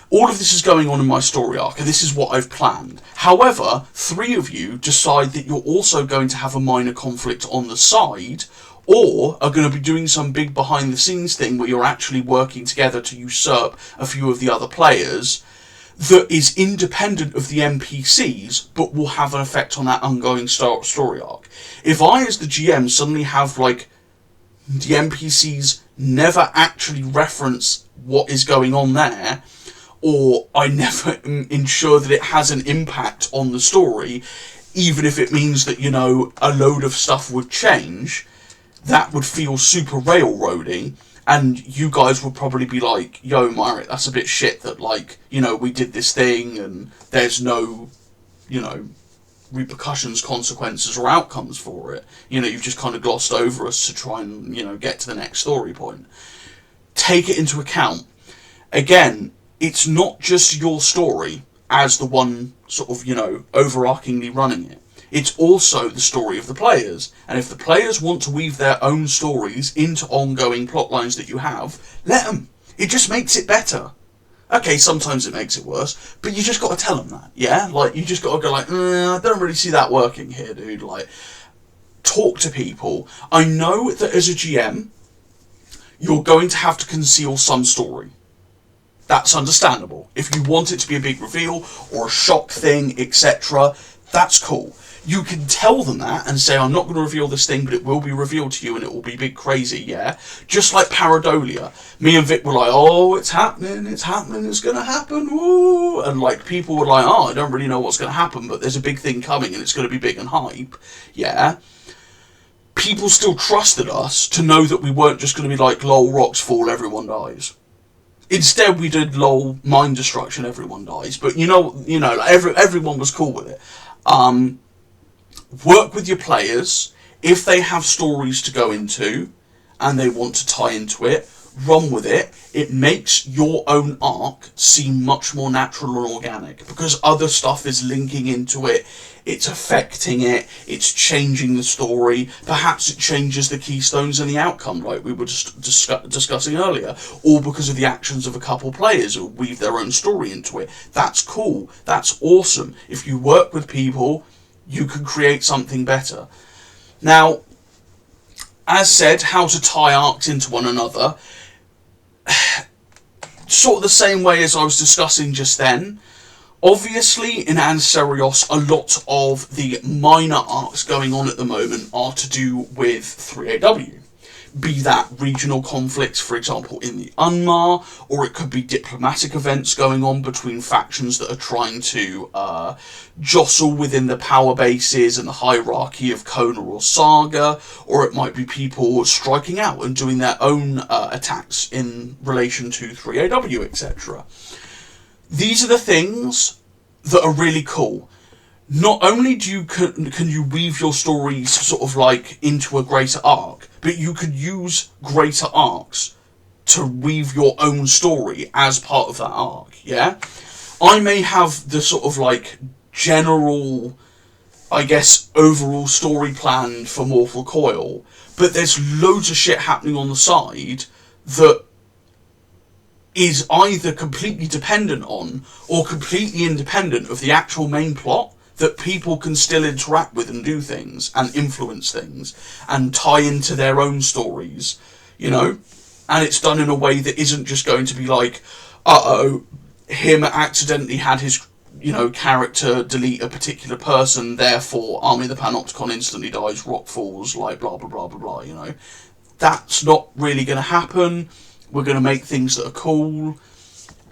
All of this is going on in my story arc, and this is what I've planned. However, 3 of you decide that you're also going to have a minor conflict on the side, or are going to be doing some big behind the scenes thing where you're actually working together to usurp a few of the other players, that is independent of the NPCs, but will have an effect on that ongoing story arc. If I, as the GM, suddenly have, like, the NPCs never actually reference what is going on there, or I never ensure that it has an impact on the story, even if it means that, you know, a load of stuff would change, that would feel super railroading. And you guys would probably be like, yo, Myrick, that's a bit shit that, like, you know, we did this thing and there's no, you know, repercussions, consequences, or outcomes for it. You know, you've just kind of glossed over us to try and, you know, get to the next story point. Take it into account. Again, it's not just your story as the one sort of, you know, overarchingly running it. It's also the story of the players. And if the players want to weave their own stories into ongoing plot lines that you have, let them. It just makes it better. Okay, sometimes it makes it worse, but you just got to tell them that, yeah? Like, you just got to go like, I don't really see that working here, dude. Like, talk to people. I know that as a GM, you're going to have to conceal some story. That's understandable. If you want it to be a big reveal or a shock thing, etc., that's cool. You can tell them that and say, I'm not going to reveal this thing, but it will be revealed to you and it will be big crazy, yeah? Just like Paradolia. Me and Vic were like, oh, it's happening, it's going to happen, woo! And like, people were like, oh, I don't really know what's going to happen, but there's a big thing coming and it's going to be big and hype, yeah? People still trusted us to know that we weren't just going to be like, lol, rocks fall, everyone dies. Instead, we did lol, mine destruction, everyone dies. But you know, like everyone was cool with it. Work with your players. If they have stories to go into and they want to tie into it, run with it. It makes your own arc seem much more natural and organic because other stuff is linking into it. It's affecting it. It's changing the story. Perhaps it changes the keystones and the outcome, like we were just discussing earlier, or because of the actions of a couple players who weave their own story into it. That's cool. That's awesome. If you work with people, you can create something better. Now, as said, how to tie arcs into one another, sort of the same way as I was discussing just then. Obviously, in Ancerious, a lot of the minor arcs going on at the moment are to do with 3AW. Be that regional conflicts, for example, in the Unmar, or it could be diplomatic events going on between factions that are trying to jostle within the power bases and the hierarchy of Kona or Saga, or it might be people striking out and doing their own attacks in relation to 3AW, etc. These are the things that are really cool. Not only can you weave your stories sort of like into a greater arc, but you could use greater arcs to weave your own story as part of that arc, yeah? I may have the sort of like general, I guess, overall story planned for Mortal Coil, but there's loads of shit happening on the side that is either completely dependent on or completely independent of the actual main plot, that people can still interact with and do things and influence things and tie into their own stories, you know? And it's done in a way that isn't just going to be like, uh-oh, him accidentally had his, you know, character delete a particular person, therefore Army of the Panopticon instantly dies, rock falls, like blah, blah, blah, blah, blah, you know? That's not really going to happen. We're going to make things that are cool.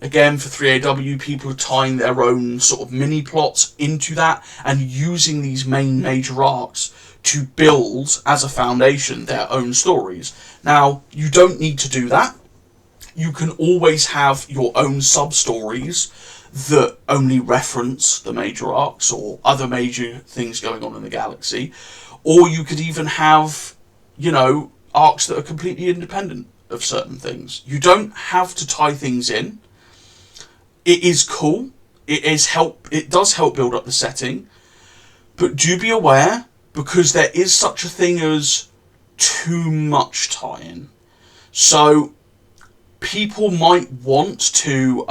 Again, for 3AW, people are tying their own sort of mini-plots into that and using these main major arcs to build, as a foundation, their own stories. Now, you don't need to do that. You can always have your own sub-stories that only reference the major arcs or other major things going on in the galaxy. Or you could even have, you know, arcs that are completely independent of certain things. You don't have to tie things in. It is cool. It does help build up the setting, But do be aware, because there is such a thing as too much tie-in. So people might want to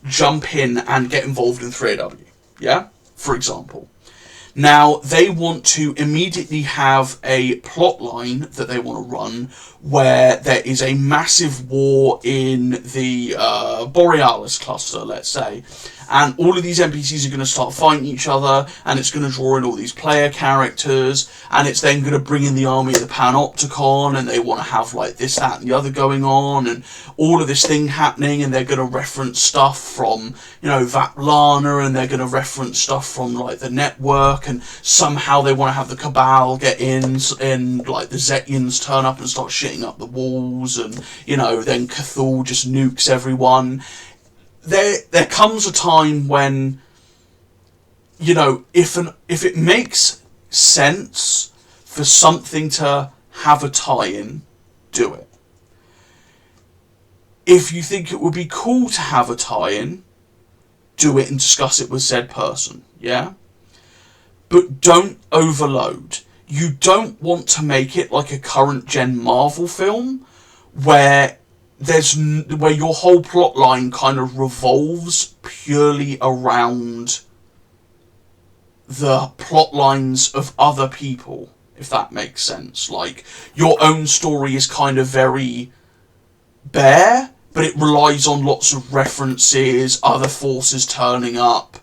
jump in and get involved in 3AW, yeah? For example. Now, they want to immediately have a plot line that they want to run where there is a massive war in the Borealis cluster, let's say, and all of these NPCs are going to start fighting each other, and it's going to draw in all these player characters, and it's then going to bring in the army of the Panopticon, and they want to have like this, that, and the other going on, and all of this thing happening, and they're going to reference stuff from, you know, Vaplana, and they're going to reference stuff from like the network, and somehow they want to have the Cabal get in, and like the Zetyans turn up and start shitting up the walls, and, you know, then Cthulhu just nukes everyone. There comes a time when, you know, if it makes sense for something to have a tie-in, do it. If you think it would be cool to have a tie-in, do it and discuss it with said person, yeah? But don't overload. You don't want to make it like a current gen Marvel film where your whole plot line kind of revolves purely around the plot lines of other people, if that makes sense. Like, your own story is kind of very bare, but it relies on lots of references, other forces turning up,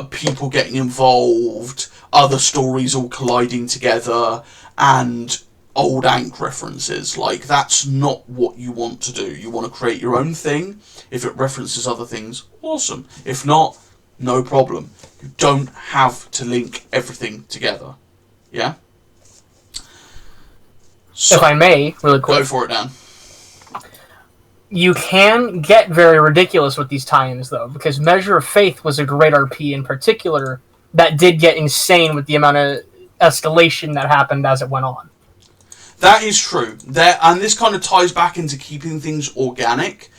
people getting involved, other stories all colliding together, and old Ankh references. Like, that's not what you want to do. You want to create your own thing. If it references other things, awesome. If not, no problem. You don't have to link everything together. Yeah? So, if I may, really quick. Go for it, Dan. You can get very ridiculous with these tie-ins, though, because Measure of Faith was a great RP in particular that did get insane with the amount of escalation that happened as it went on. That is true. And this kind of ties back into keeping things organic.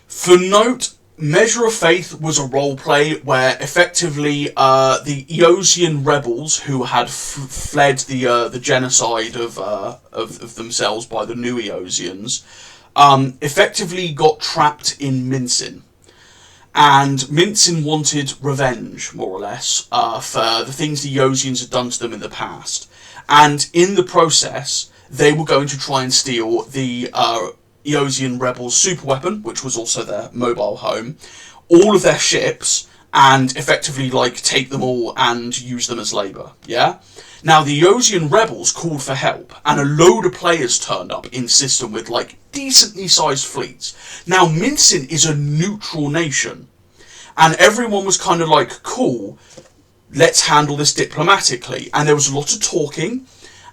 For note, Measure of Faith was a roleplay where effectively the Eosian rebels who had fled the genocide of themselves by the new Eosians effectively got trapped in Mincin. And Mincin wanted revenge, more or less, for the things the Eosians had done to them in the past. And in the process, they were going to try and steal the Eosian rebels' superweapon, which was also their mobile home, all of their ships, and effectively, like, take them all and use them as labour, yeah? Now, the Eosian rebels called for help, and a load of players turned up in system with, like, decently sized fleets. Now, Mincin is a neutral nation, and everyone was kind of like, cool, let's handle this diplomatically. And there was a lot of talking,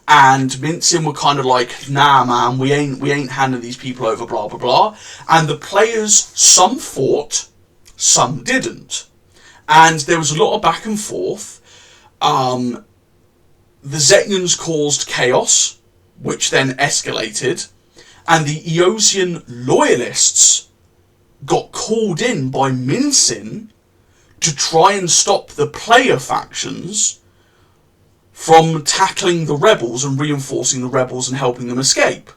and Mincin were kind of like, nah, man, we ain't handing these people over, blah, blah, blah. And the players, some fought, some didn't. And there was a lot of back and forth. The Zetyans caused chaos, which then escalated. And the Eosian loyalists got called in by Mincin to try and stop the player factions from tackling the rebels and reinforcing the rebels and helping them escape.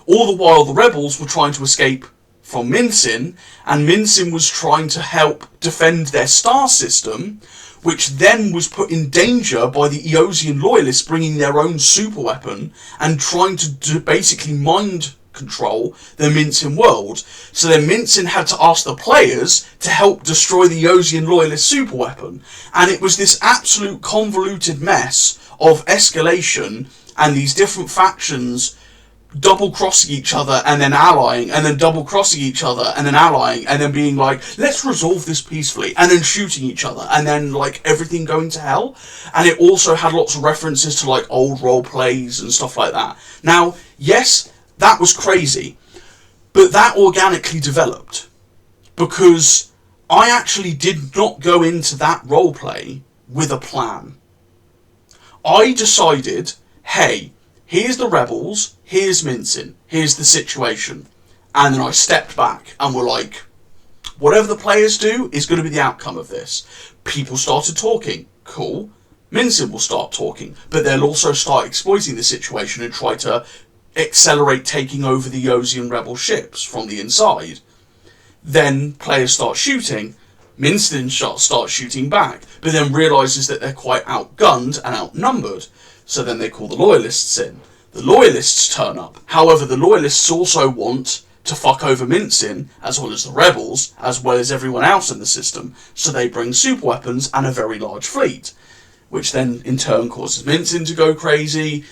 All the while the rebels were trying to escape from Mincin, and Mincin was trying to help defend their star system, which then was put in danger by the Eosian loyalists bringing their own superweapon and trying to basically mind control the Mincin world. So then Mincin had to ask the players to help destroy the Eosian loyalist superweapon. And it was this absolute convoluted mess of escalation and these different factions double-crossing each other and then allying, and then double-crossing each other and then allying, and then being like, let's resolve this peacefully, and then shooting each other, and then like everything going to hell. And it also had lots of references to like old role plays and stuff like that. Now, yes, that was crazy, but that organically developed because I actually did not go into that roleplay with a plan. I decided, hey, here's the rebels, here's Mincin, here's the situation. And then I stepped back and were like, whatever the players do is going to be the outcome of this. People started talking, cool. Mincin will start talking, but they'll also start exploiting the situation and try to accelerate taking over the Eosian rebel ships from the inside. Then players start shooting, Mincin starts shooting back, but then realises that they're quite outgunned and outnumbered, so then they call the Loyalists in. The Loyalists turn up. However, the Loyalists also want to fuck over Mincin, as well as the rebels, as well as everyone else in the system, so they bring super weapons and a very large fleet, which then in turn causes Mincin to go crazy.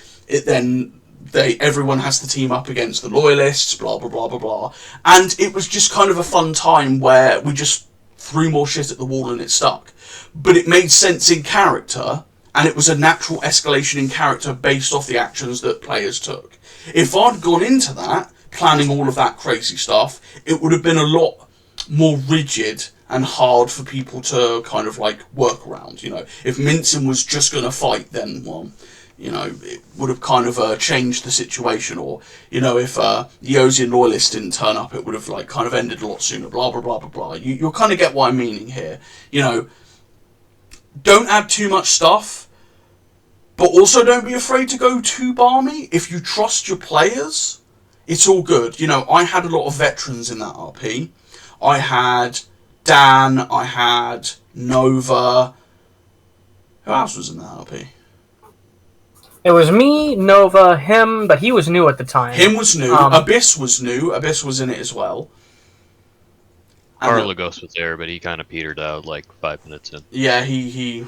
Everyone has to team up against the Loyalists, blah blah blah blah blah, and it was just kind of a fun time where we just threw more shit at the wall and it stuck. But it made sense in character, and it was a natural escalation in character based off the actions that players took. If I'd gone into that planning all of that crazy stuff, it would have been a lot more rigid and hard for people to kind of like work around. You know, if Mincin was just going to fight, then, well, you know, it would have kind of changed the situation. Or, you know, if the Eosian Loyalists didn't turn up, it would have like kind of ended a lot sooner, blah blah blah blah blah. You'll kind of get what I'm meaning here. You know, don't add too much stuff, but also don't be afraid to go too balmy. If you trust your players, it's all good. You know, I had a lot of veterans in that RP. I had Dan, I had Nova. Who else was in that RP? It was me, Nova, him, but he was new at the time. Him was new. Abyss was new. Abyss was in it as well. Arlagos was there, but he kind of petered out like 5 minutes in. Yeah, yeah.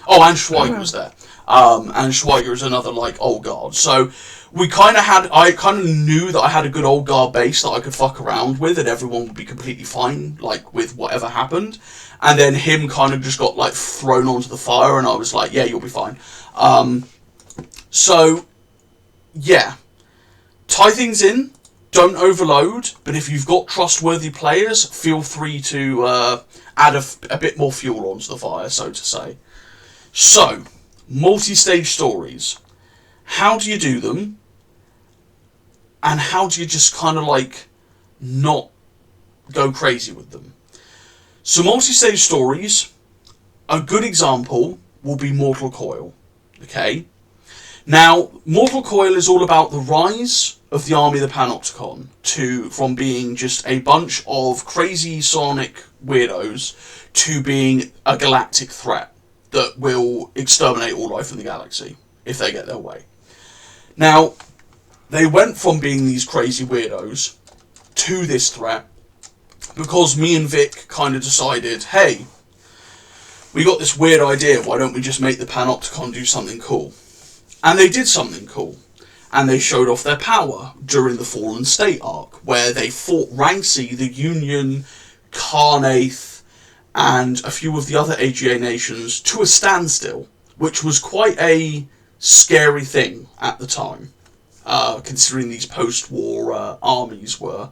Oh, and Schweiger was there. And Schweiger is another, like, old guard. So, I kind of knew that I had a good old guard base that I could fuck around with, and everyone would be completely fine, like, with whatever happened. And then him kind of just got, like, thrown onto the fire, and I was like, yeah, you'll be fine. So, yeah. Tie things in. Don't overload, but if you've got trustworthy players, feel free to add a bit more fuel onto the fire, so to say. So, multi-stage stories. How do you do them? And how do you just kind of like not go crazy with them? So, multi-stage stories, a good example will be Mortal Coil. Okay? Now, Mortal Coil is all about the rise of the army of the Panopticon from being just a bunch of crazy sonic weirdos to being a galactic threat that will exterminate all life in the galaxy if they get their way. Now, they went from being these crazy weirdos to this threat because me and Vic kind of decided, hey, we got this weird idea, why don't we just make the Panopticon do something cool? And they did something cool. And they showed off their power during the Fallen State arc, where they fought Rangsi, the Union, Carnath, and a few of the other AGA nations to a standstill, which was quite a scary thing at the time, considering these post-war armies were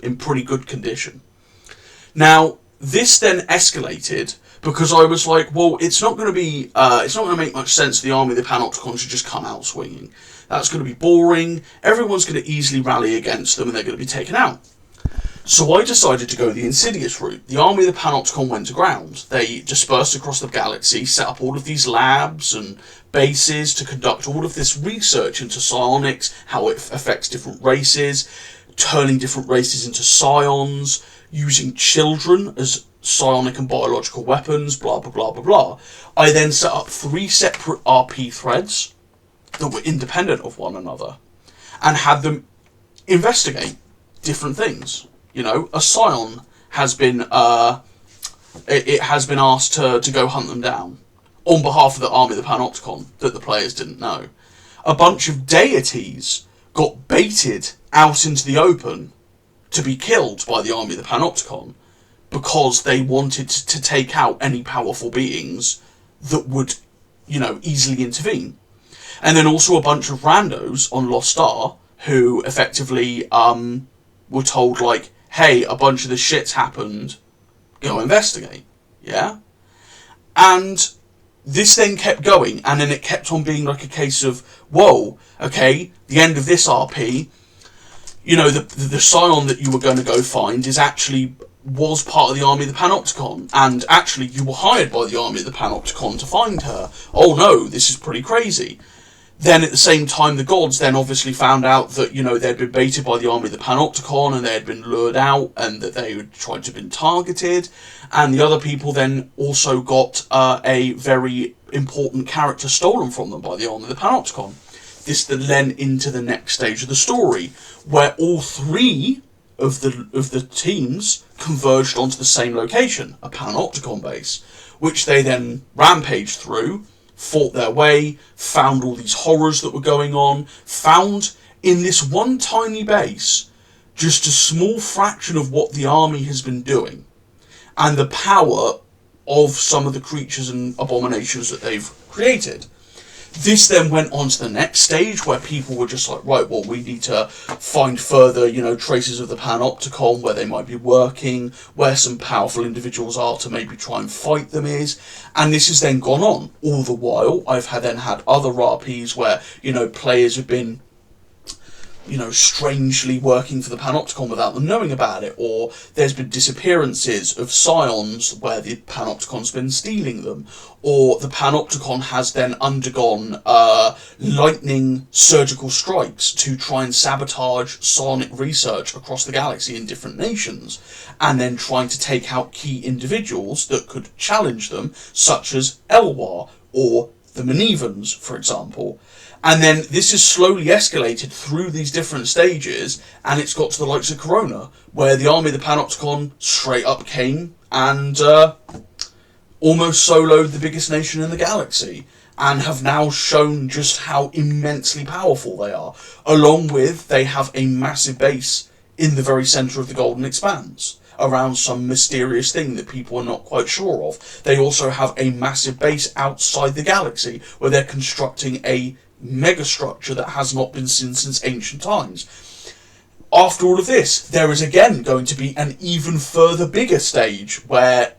in pretty good condition. Now, this then escalated because I was like, well, it's not going to make much sense for the army of the Panopticon to just come out swinging. That's going to be boring. Everyone's going to easily rally against them and they're going to be taken out. So I decided to go the insidious route. The army of the Panopticon went to ground. They dispersed across the galaxy, set up all of these labs and bases to conduct all of this research into psionics, how it affects different races, turning different races into scions, using children as psionic and biological weapons, blah, blah, blah, blah, blah. I then set up 3 separate RP threads that were independent of one another and had them investigate different things. You know, a scion has been it has been asked to go hunt them down on behalf of the army of the Panopticon that the players didn't know. A bunch of deities got baited out into the open to be killed by the army of the Panopticon because they wanted to take out any powerful beings that would, you know, easily intervene. And then also a bunch of randos on Lost Star who effectively were told, like, hey, a bunch of this shit's happened, go investigate, yeah? And this then kept going, and then it kept on being like a case of, whoa, okay, the end of this RP, you know, the scion that you were going to go find is actually was part of the army of the Panopticon, and actually you were hired by the army of the Panopticon to find her. Oh no, this is pretty crazy. Then at the same time, the gods then obviously found out that, they'd been baited by the army of the Panopticon, and they had been lured out, and that they had tried to have been targeted. And the other people then also got a very important character stolen from them by the army of the Panopticon. This then led into the next stage of the story, where all three of the teams converged onto the same location, a Panopticon base, which they then rampaged through, fought their way, found all these horrors that were going on, found in this one tiny base just a small fraction of what the army has been doing, and the power of some of the creatures and abominations that they've created. This then went on to the next stage, where people were just like, right, well, we need to find further, traces of the Panopticon, where they might be working, where some powerful individuals are to maybe try and fight them is. And this has then gone on. All the while, I've then had other RPs where, players have been, strangely working for the Panopticon without them knowing about it, or there's been disappearances of scions where the Panopticon's been stealing them, or the Panopticon has then undergone lightning surgical strikes to try and sabotage psionic research across the galaxy in different nations, and then trying to take out key individuals that could challenge them, such as Elwar or the Manevans, for example. And then this is slowly escalated through these different stages, and it's got to the likes of Corona, where the army of the Panopticon straight up came and almost soloed the biggest nation in the galaxy, and have now shown just how immensely powerful they are. Along with, they have a massive base in the very centre of the Golden Expanse, around some mysterious thing that people are not quite sure of. They also have a massive base outside the galaxy, where they're constructing a megastructure that has not been seen since ancient times. After all of this, there is again going to be an even further bigger stage where,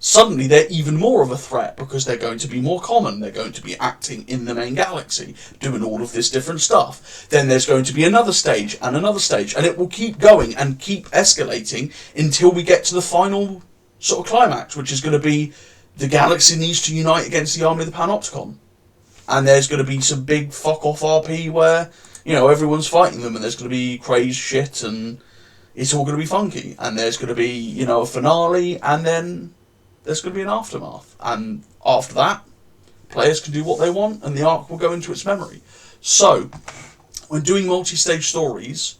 suddenly they're even more of a threat, because they're going to be more common. They're going to be acting in the main galaxy, doing all of this different stuff. Then there's going to be another stage, and it will keep going and keep escalating until we get to the final sort of climax, which is going to be the galaxy needs to unite against the army of the Panopticon. And there's going to be some big fuck-off RP where, everyone's fighting them, and there's going to be crazed shit, and it's all going to be funky. And there's going to be, a finale, and then there's going to be an aftermath. And after that, players can do what they want, and the arc will go into its memory. So, when doing multi-stage stories,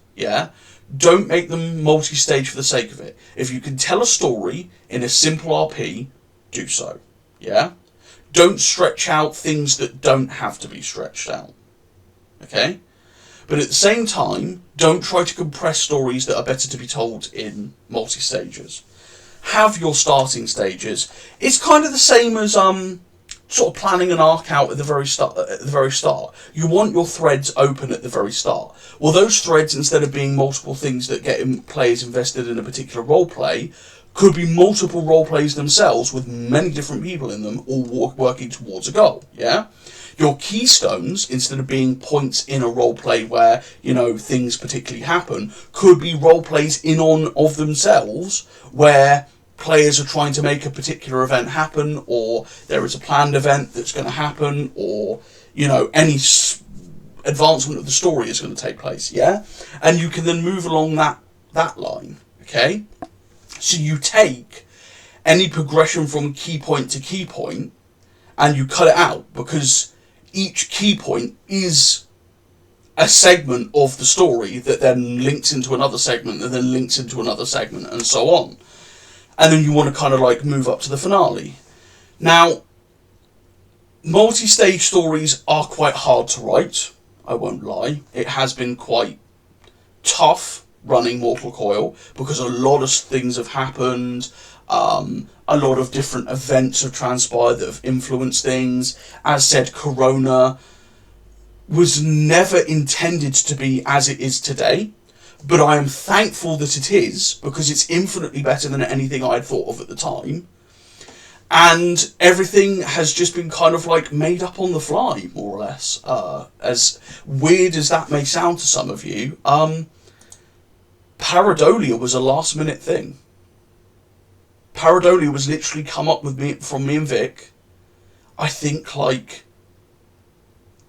don't make them multi-stage for the sake of it. If you can tell a story in a simple RP, do so. Don't stretch out things that don't have to be stretched out. Okay? But at the same time, don't try to compress stories that are better to be told in multi-stages. Have your starting stages. It's kind of the same as sort of planning an arc out at the very start. You want your threads open at the very start. Well, those threads, instead of being multiple things that get players invested in a particular roleplay, could be multiple role plays themselves with many different people in them, all working towards a goal. Your keystones, instead of being points in a role play where things particularly happen, could be role plays in on of themselves where players are trying to make a particular event happen, or there is a planned event that's going to happen, or any advancement of the story is going to take place. And you can then move along that line. Okay. So you take any progression from key point to key point and you cut it out, because each key point is a segment of the story that then links into another segment and then links into another segment and so on. And then you want to kind of move up to the finale. Now, multi-stage stories are quite hard to write, I won't lie. It has been quite tough running Mortal Coil, because a lot of things have happened, a lot of different events have transpired that have influenced things. As said, Corona was never intended to be as it is today, but I am thankful that it is, because it's infinitely better than anything I'd thought of at the time. And everything has just been kind of made up on the fly, more or less. As weird as that may sound to some of you, Paradolia was a last minute thing. Paradolia was literally come up with from me and Vic, I think like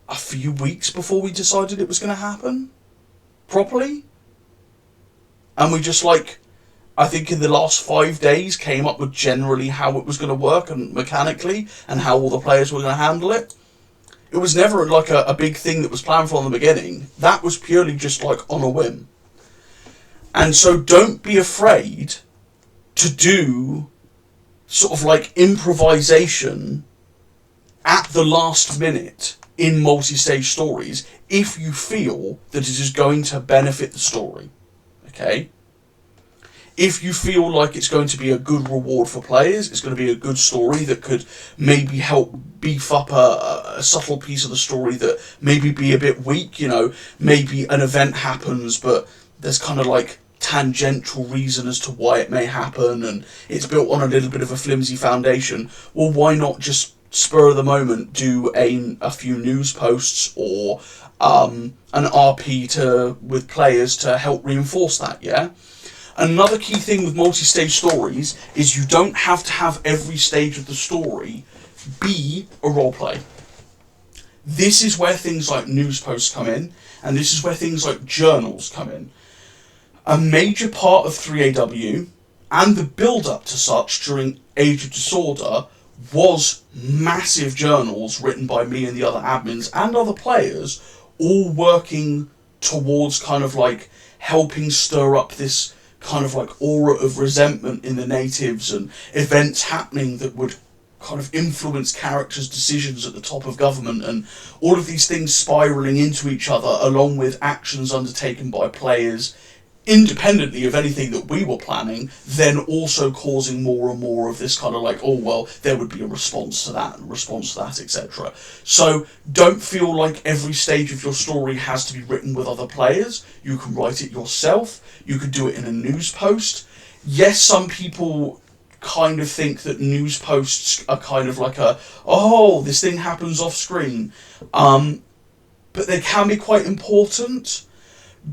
a few weeks before we decided it was going to happen properly. And we just like, I think in the last 5 days came up with generally how it was going to work and mechanically and how all the players were going to handle it. It was never like a big thing that was planned from the beginning. That was purely just like on a whim. And so don't be afraid to do sort of like improvisation at the last minute in multi-stage stories if you feel that it is going to benefit the story. Okay? If you feel like it's going to be a good reward for players, it's going to be a good story that could maybe help beef up a subtle piece of the story that maybe be a bit weak, you know, maybe an event happens but there's kind of like tangential reason as to why it may happen and it's built on a little bit of a flimsy foundation, well, why not just spur of the moment do a few news posts or an RP with players to help reinforce that, yeah? Another key thing with multi-stage stories is you don't have to have every stage of the story be a roleplay. This is where things like news posts come in, and this is where things like journals come in. A major part of 3AW, and the build-up to such during Age of Disorder, was massive journals written by me and the other admins and other players, all working towards kind of like helping stir up this kind of like aura of resentment in the natives and events happening that would kind of influence characters' decisions at the top of government and all of these things spiralling into each other along with actions undertaken by players independently of anything that we were planning, then also causing more and more of this kind of like, oh well, there would be a response to that and response to that, etc. So don't feel like every stage of your story has to be written with other players. You can write it yourself. You could do it in a news post. Yes, some people kind of think that news posts are kind of like this thing happens off screen. But they can be quite important.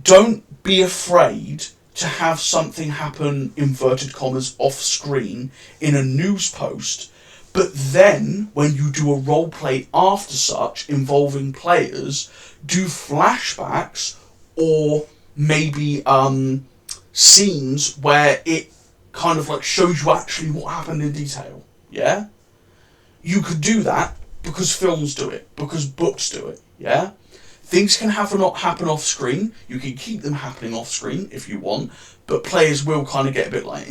Don't be afraid to have something happen, inverted commas, off screen in a news post, but then when you do a role play after such involving players, do flashbacks or maybe scenes where it kind of like shows you actually what happened in detail. Yeah? You could do that because films do it, because books do it. Yeah? Things can happen off screen. You can keep them happening off screen if you want, but players will kind of get a bit like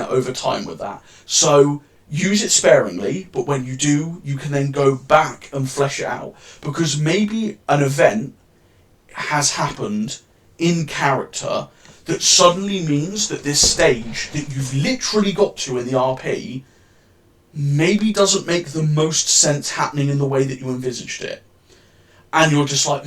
over time with that. So use it sparingly, but when you do, you can then go back and flesh it out, because maybe an event has happened in character that suddenly means that this stage that you've literally got to in the RP maybe doesn't make the most sense happening in the way that you envisaged it. And you're just like,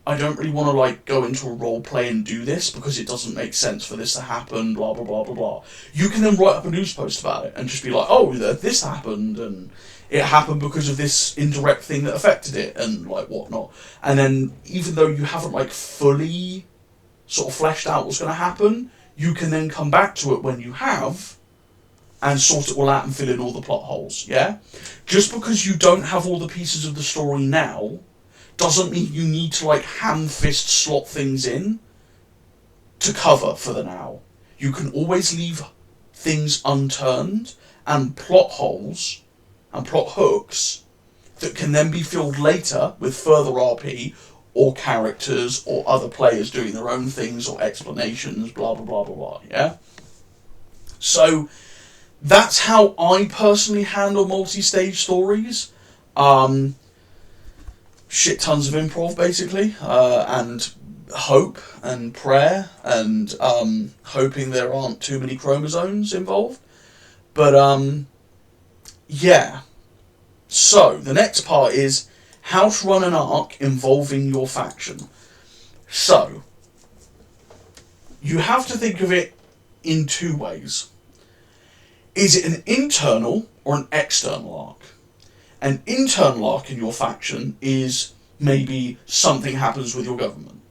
I don't really want to like go into a role play and do this because it doesn't make sense for this to happen, blah, blah, blah, blah, blah. You can then write up a news post about it and just be like, oh, this happened and it happened because of this indirect thing that affected it and like whatnot. And then even though you haven't like fully sort of fleshed out what's going to happen, you can then come back to it when you have and sort it all out and fill in all the plot holes, yeah? Just because you don't have all the pieces of the story now doesn't mean you need to like ham-fist slot things in to cover for the now. You can always leave things unturned and plot holes and plot hooks that can then be filled later with further RP or characters or other players doing their own things or explanations, blah, blah, blah, blah, blah, yeah? So that's how I personally handle multi-stage stories. Shit tons of improv, basically, and hope and prayer and hoping there aren't too many chromosomes involved. But, yeah. So, the next part is how to run an arc involving your faction. So, you have to think of it in two ways. Is it an internal or an external arc? An internal arc in your faction is maybe something happens with your government.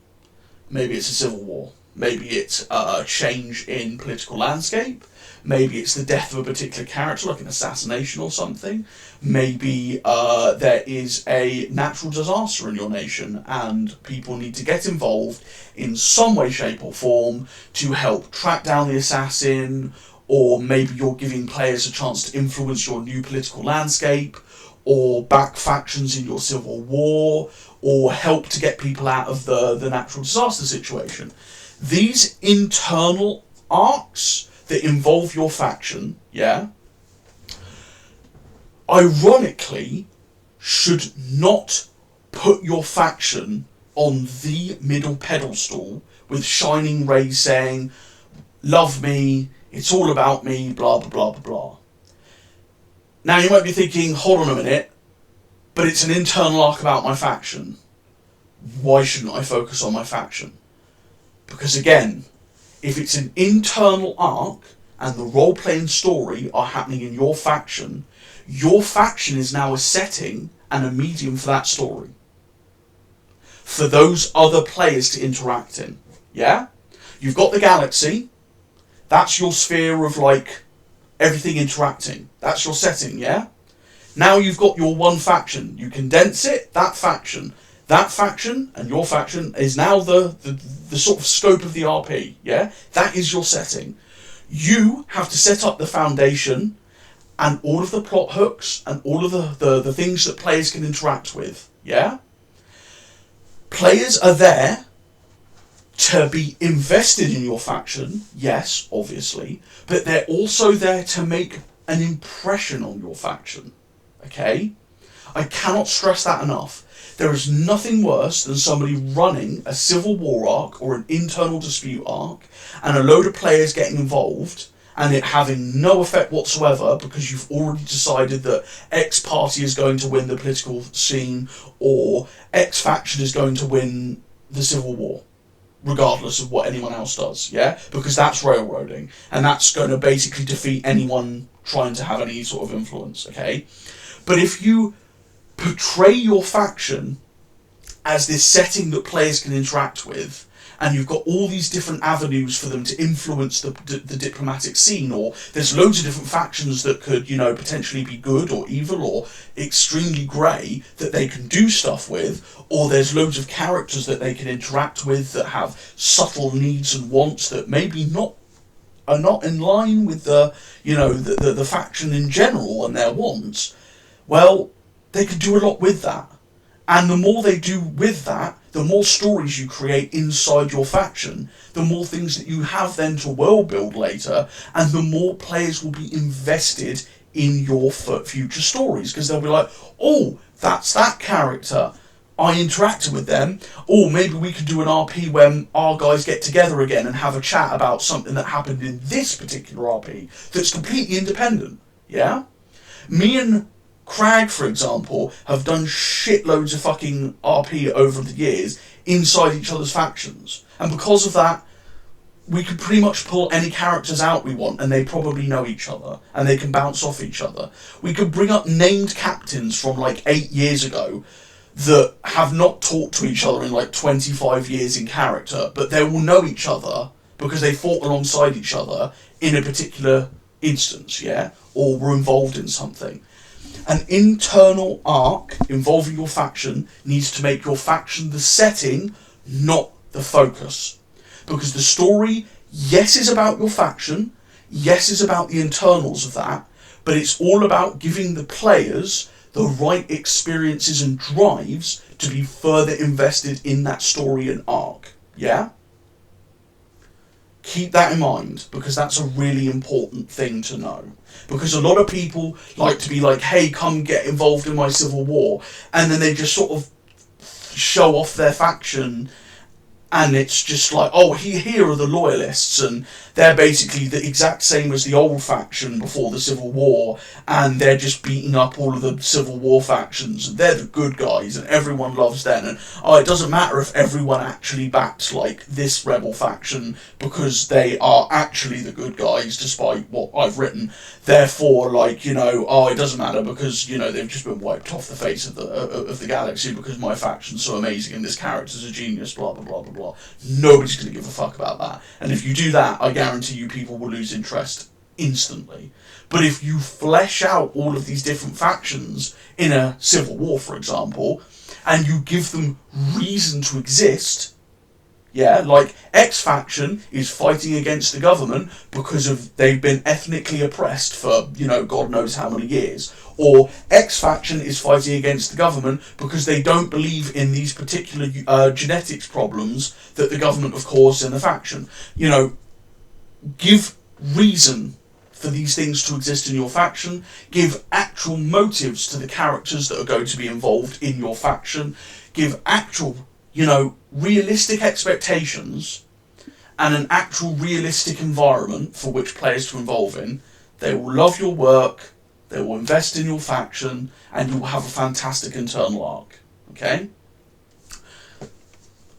Maybe it's a civil war. Maybe it's a change in political landscape. Maybe it's the death of a particular character, like an assassination or something. Maybe there is a natural disaster in your nation and people need to get involved in some way, shape or form to help track down the assassin, or maybe you're giving players a chance to influence your new political landscape, or back factions in your civil war, or help to get people out of the natural disaster situation. These internal arcs that involve your faction, ironically, should not put your faction on the middle pedestal with shining rays saying, love me, it's all about me, blah, blah, blah, blah, blah. Now you might be thinking, hold on a minute, but it's an internal arc about my faction. Why shouldn't I focus on my faction? Because again, if it's an internal arc and the role-playing story are happening in your faction is now a setting and a medium for that story. For those other players to interact in. Yeah? You've got the galaxy. That's your sphere of, like, everything interacting. That's your setting, yeah? Now you've got your one faction. You condense it, that faction. That faction and your faction is now the sort of scope of the RP, yeah? That is your setting. You have to set up the foundation and all of the plot hooks and all of the things that players can interact with, yeah? Players are there to be invested in your faction, yes, obviously, but they're also there to make an impression on your faction, okay? I cannot stress that enough. There is nothing worse than somebody running a civil war arc or an internal dispute arc and a load of players getting involved and it having no effect whatsoever because you've already decided that X party is going to win the political scene or X faction is going to win the civil war, regardless of what anyone else does, yeah? Because that's railroading, and that's going to basically defeat anyone trying to have any sort of influence, okay? But if you portray your faction as this setting that players can interact with, and you've got all these different avenues for them to influence the diplomatic scene, or there's loads of different factions that could, you know, potentially be good or evil or extremely grey that they can do stuff with, or there's loads of characters that they can interact with that have subtle needs and wants that maybe are not in line with the faction in general and their wants, well, they can do a lot with that. And the more they do with that, the more stories you create inside your faction, the more things that you have then to world build later, and the more players will be invested in your future stories, because they'll be like, oh, that's that character. I interacted with them. Or maybe we could do an RP when our guys get together again and have a chat about something that happened in this particular RP that's completely independent. Yeah? Me and Crag, for example, have done shitloads of fucking RP over the years inside each other's factions. And because of that, we could pretty much pull any characters out we want and they probably know each other and they can bounce off each other. We could bring up named captains from like 8 years ago that have not talked to each other in like 25 years in character, but they will know each other because they fought alongside each other in a particular instance, yeah? Or were involved in something. An internal arc involving your faction needs to make your faction the setting, not the focus. Because the story, yes, is about your faction, yes, is about the internals of that, but it's all about giving the players the right experiences and drives to be further invested in that story and arc. Yeah? Keep that in mind, because that's a really important thing to know. Because a lot of people like to be like, hey, come get involved in my civil war, and then they just sort of show off their faction, and it's just like, oh, here are the loyalists, and they're basically the exact same as the old faction before the Civil War, and they're just beating up all of the Civil War factions, and they're the good guys, and everyone loves them, and oh, it doesn't matter if everyone actually backs, like, this rebel faction, because they are actually the good guys, despite what I've written. Therefore, like, you know, oh, it doesn't matter, because, you know, they've just been wiped off the face of the galaxy, because my faction's so amazing, and this character's a genius, blah, blah, blah, blah, blah. Nobody's going to give a fuck about that. And if you do that, I guarantee you people will lose interest instantly. But if you flesh out all of these different factions in a civil war, for example, and you give them reason to exist, yeah, like X faction is fighting against the government because they've been ethnically oppressed for, God knows how many years. Or X faction is fighting against the government because they don't believe in these particular genetics problems that the government have caused in the faction. Give reason for these things to exist in your faction. Give actual motives to the characters that are going to be involved in your faction. Give actual, realistic expectations and an actual realistic environment for which players to involve in. They will love your work, they will invest in your faction, and you will have a fantastic internal arc. Okay?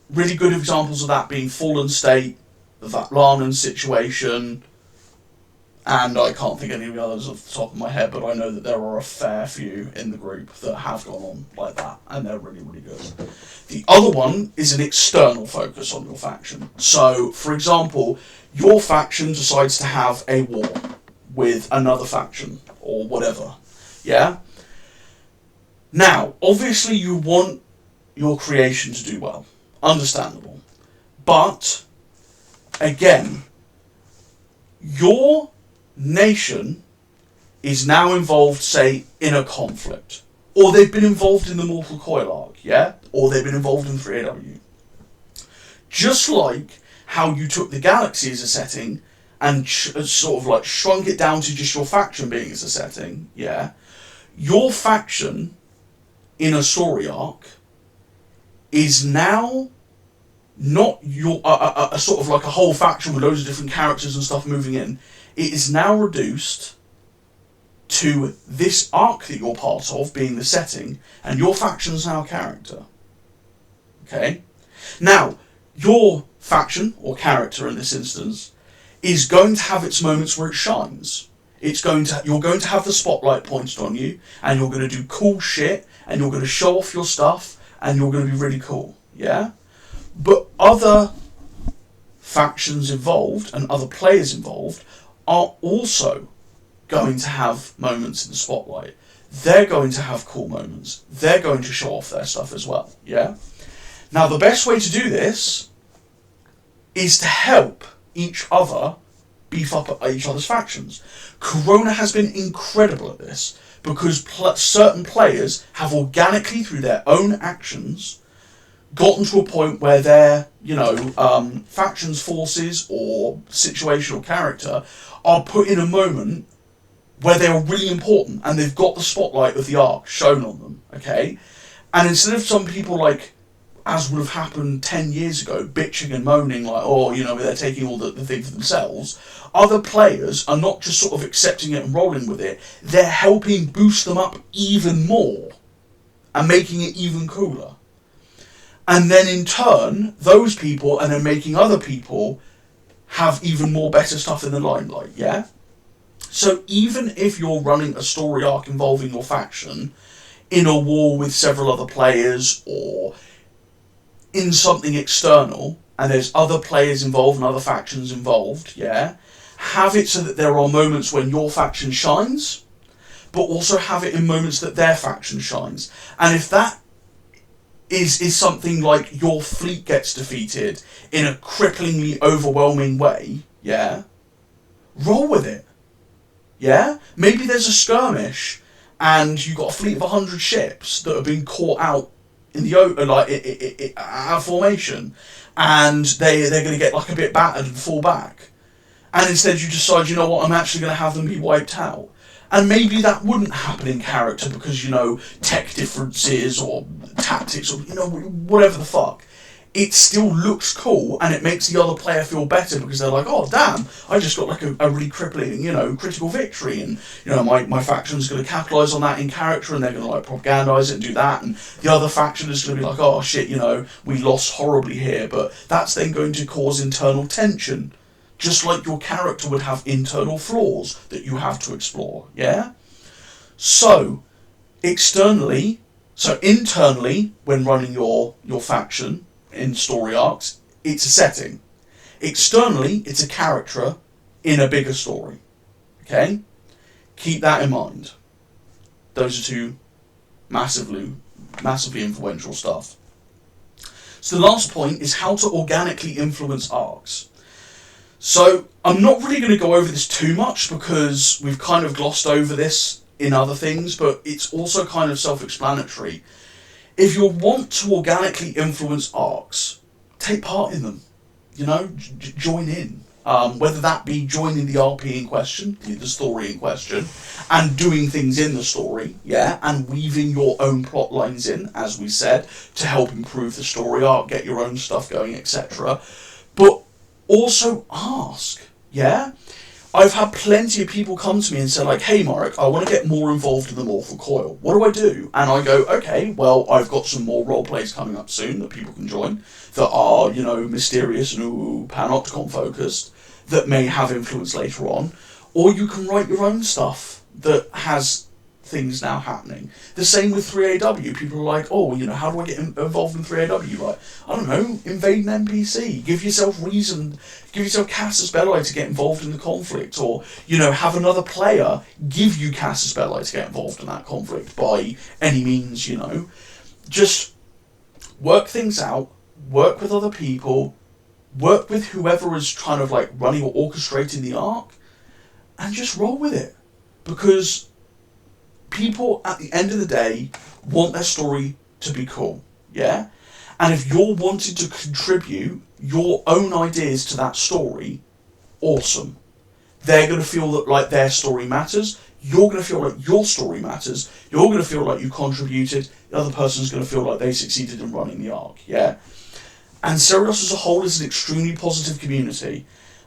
Really good examples of that being Fallen State, the Vatlanen situation, and I can't think of any others off the top of my head, but I know that there are a fair few in the group that have gone on like that, and they're really, really good. The other one is an external focus on your faction. So, for example, your faction decides to have a war with another faction, or whatever, yeah? Now, obviously you want your creation to do well. Understandable. But, again, your nation is now involved, say, in a conflict. Or they've been involved in the Mortal Coil arc, yeah? Or they've been involved in 3AW. Just like how you took the galaxy as a setting and sort of like shrunk it down to just your faction being as a setting, yeah? Your faction in a story arc is now not your a sort of like a whole faction with loads of different characters and stuff moving in. It is now reduced to this arc that you're part of being the setting, and your faction's now a character. Okay? Now, your faction, or character in this instance, is going to have its moments where it shines. You're going to have the spotlight pointed on you, and you're going to do cool shit, and you're going to show off your stuff, and you're going to be really cool. Yeah? But other factions involved, and other players involved, are also going to have moments in the spotlight. They're going to have cool moments. They're going to show off their stuff as well, yeah? Now, the best way to do this is to help each other beef up each other's factions. Corona has been incredible at this because certain players have organically, through their own actions, gotten to a point where their, factions, forces, or situational character are put in a moment where they are really important and they've got the spotlight of the arc shown on them, okay? And instead of some people, like, as would have happened 10 years ago, bitching and moaning, like, they're taking all the thing for themselves, other players are not just sort of accepting it and rolling with it, they're helping boost them up even more and making it even cooler. And then in turn, those people and then making other people have even more better stuff in the limelight, yeah? So even if you're running a story arc involving your faction in a war with several other players or in something external, and there's other players involved and other factions involved, yeah? Have it so that there are moments when your faction shines, but also have it in moments that their faction shines. And if that is something like your fleet gets defeated in a cripplingly overwhelming way, yeah? Roll with it. Yeah? Maybe there's a skirmish and you've got a fleet of 100 ships that have been caught out in the out of formation, and they're going to get like a bit battered and fall back. And instead you decide, I'm actually going to have them be wiped out. And maybe that wouldn't happen in character because, tech differences or tactics or, whatever the fuck. It still looks cool and it makes the other player feel better because they're like, oh, damn, I just got like a really crippling, critical victory. And, my faction's going to capitalise on that in character and they're going to like propagandise it and do that. And the other faction is going to be like, oh, shit, we lost horribly here. But that's then going to cause internal tension. Just like your character would have internal flaws that you have to explore, yeah? So, internally, when running your faction in story arcs, it's a setting. Externally, it's a character in a bigger story. Okay? Keep that in mind. Those are two massively influential stuff. So the last point is how to organically influence arcs. So I'm not really going to go over this too much because we've kind of glossed over this in other things, but it's also kind of self-explanatory. If you want to organically influence arcs, take part in them. Join in. Whether that be joining the RP in question, the story in question, and doing things in the story, and weaving your own plot lines in, as we said, to help improve the story arc, get your own stuff going, etc. But also ask, I've had plenty of people come to me and say, like, hey Marek, I want to get more involved in the Mortal Coil. What do I do? And I go, okay, well, I've got some more role plays coming up soon that people can join that are, mysterious and Panopticon focused, that may have influence later on. Or you can write your own stuff that has things now happening. The same with 3AW. People are like, how do I get involved in 3AW? Right, I don't know, invade an NPC. Give yourself Casus Belli to get involved in the conflict, or, have another player give you Casus Belli to get involved in that conflict by any means, Just work things out, work with other people, work with whoever is kind of like running or orchestrating the arc, and just roll with it. Because people, at the end of the day, want their story to be cool, And if you're wanting to contribute your own ideas to that story, awesome. They're going to feel that like their story matters. You're going to feel like your story matters. You're going to feel like you contributed. The other person's going to feel like they succeeded in running the arc, Ancerious as a whole is an extremely positive community.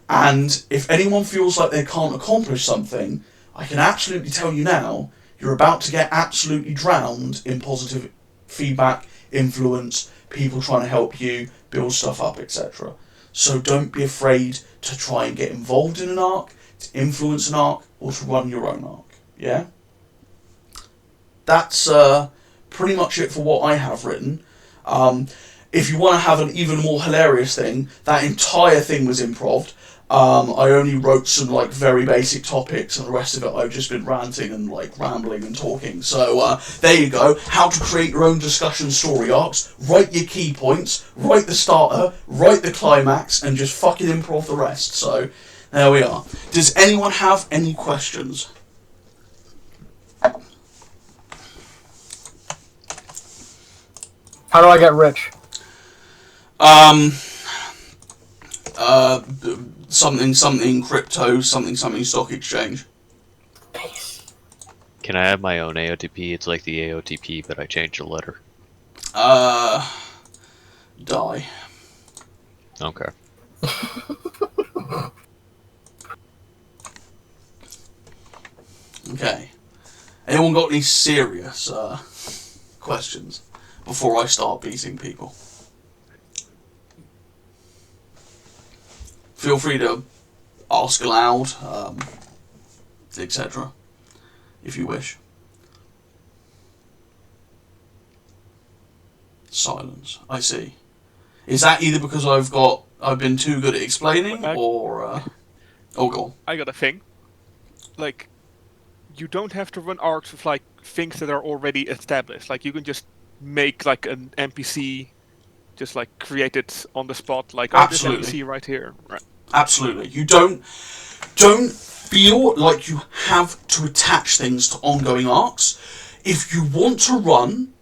And if anyone feels like they can't accomplish something, I can absolutely tell you now, you're about to get absolutely drowned in positive feedback, influence, people trying to help you build stuff up, etc. So don't be afraid to try and get involved in an arc, to influence an arc, or to run your own arc, That's pretty much it for what I have written. If you want to have an even more hilarious thing, that entire thing was improv. I only wrote some like very basic topics, and the rest of it I've just been ranting and like rambling and talking. So there you go. How to create your own discussion story arcs. Write your key points. Write the starter. Write the climax, and just fucking improv the rest. So there we are. Does anyone have any questions? How do I get rich? Something crypto, something stock exchange. Can I have my own AOTP? It's like the AOTP, but I changed the letter. Die. Okay. Okay. Anyone got any serious questions before I start beating people? Feel free to ask aloud, etc. if you wish. Silence. I see. Is that either because I've been too good at explaining, or oh, go on. I got a thing. Like, you don't have to run arcs with like things that are already established. Like, you can just make like an NPC, just like create it on the spot. Like, this NPC right here. Right. Absolutely. You don't feel like you have to attach things to ongoing arcs. If you want to run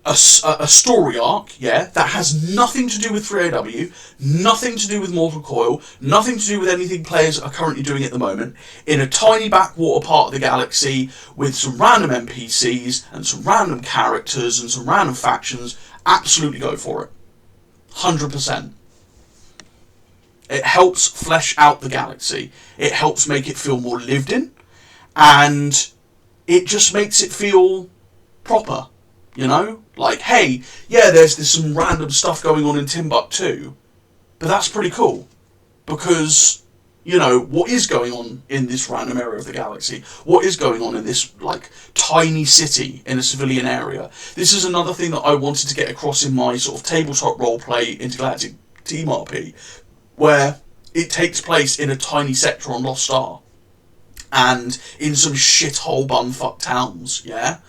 a story arc, that has nothing to do with 3AW, nothing to do with Mortal Coil, nothing to do with anything players are currently doing at the moment, in a tiny backwater part of the galaxy with some random NPCs and some random characters and some random factions, absolutely go for it. 100%. It helps flesh out the galaxy. It helps make it feel more lived in. And it just makes it feel proper. Like, hey, there's some random stuff going on in Timbuktu. But that's pretty cool. Because, You know, what is going on in this random area of the galaxy? What is going on in this, like, tiny city in a civilian area? This is another thing that I wanted to get across in my sort of tabletop roleplay intergalactic team RP, where it takes place in a tiny sector on Lost Star, and in some shithole bumfuck towns, yeah?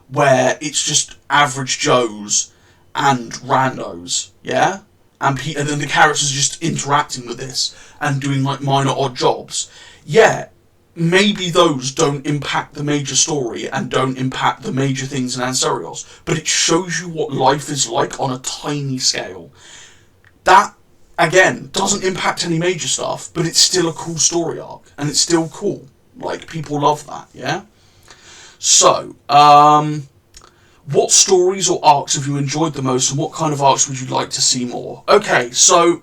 Where it's just average Joes and randos, yeah? And then the characters are just interacting with this and doing like minor odd jobs. Yeah, maybe those don't impact the major story and don't impact the major things in Ancerious, but it shows you what life is like on a tiny scale. That, again, doesn't impact any major stuff, but it's still a cool story arc, and it's still cool. Like, people love that, yeah? So, what stories or arcs have you enjoyed the most, and what kind of arcs would you like to see more? Okay, so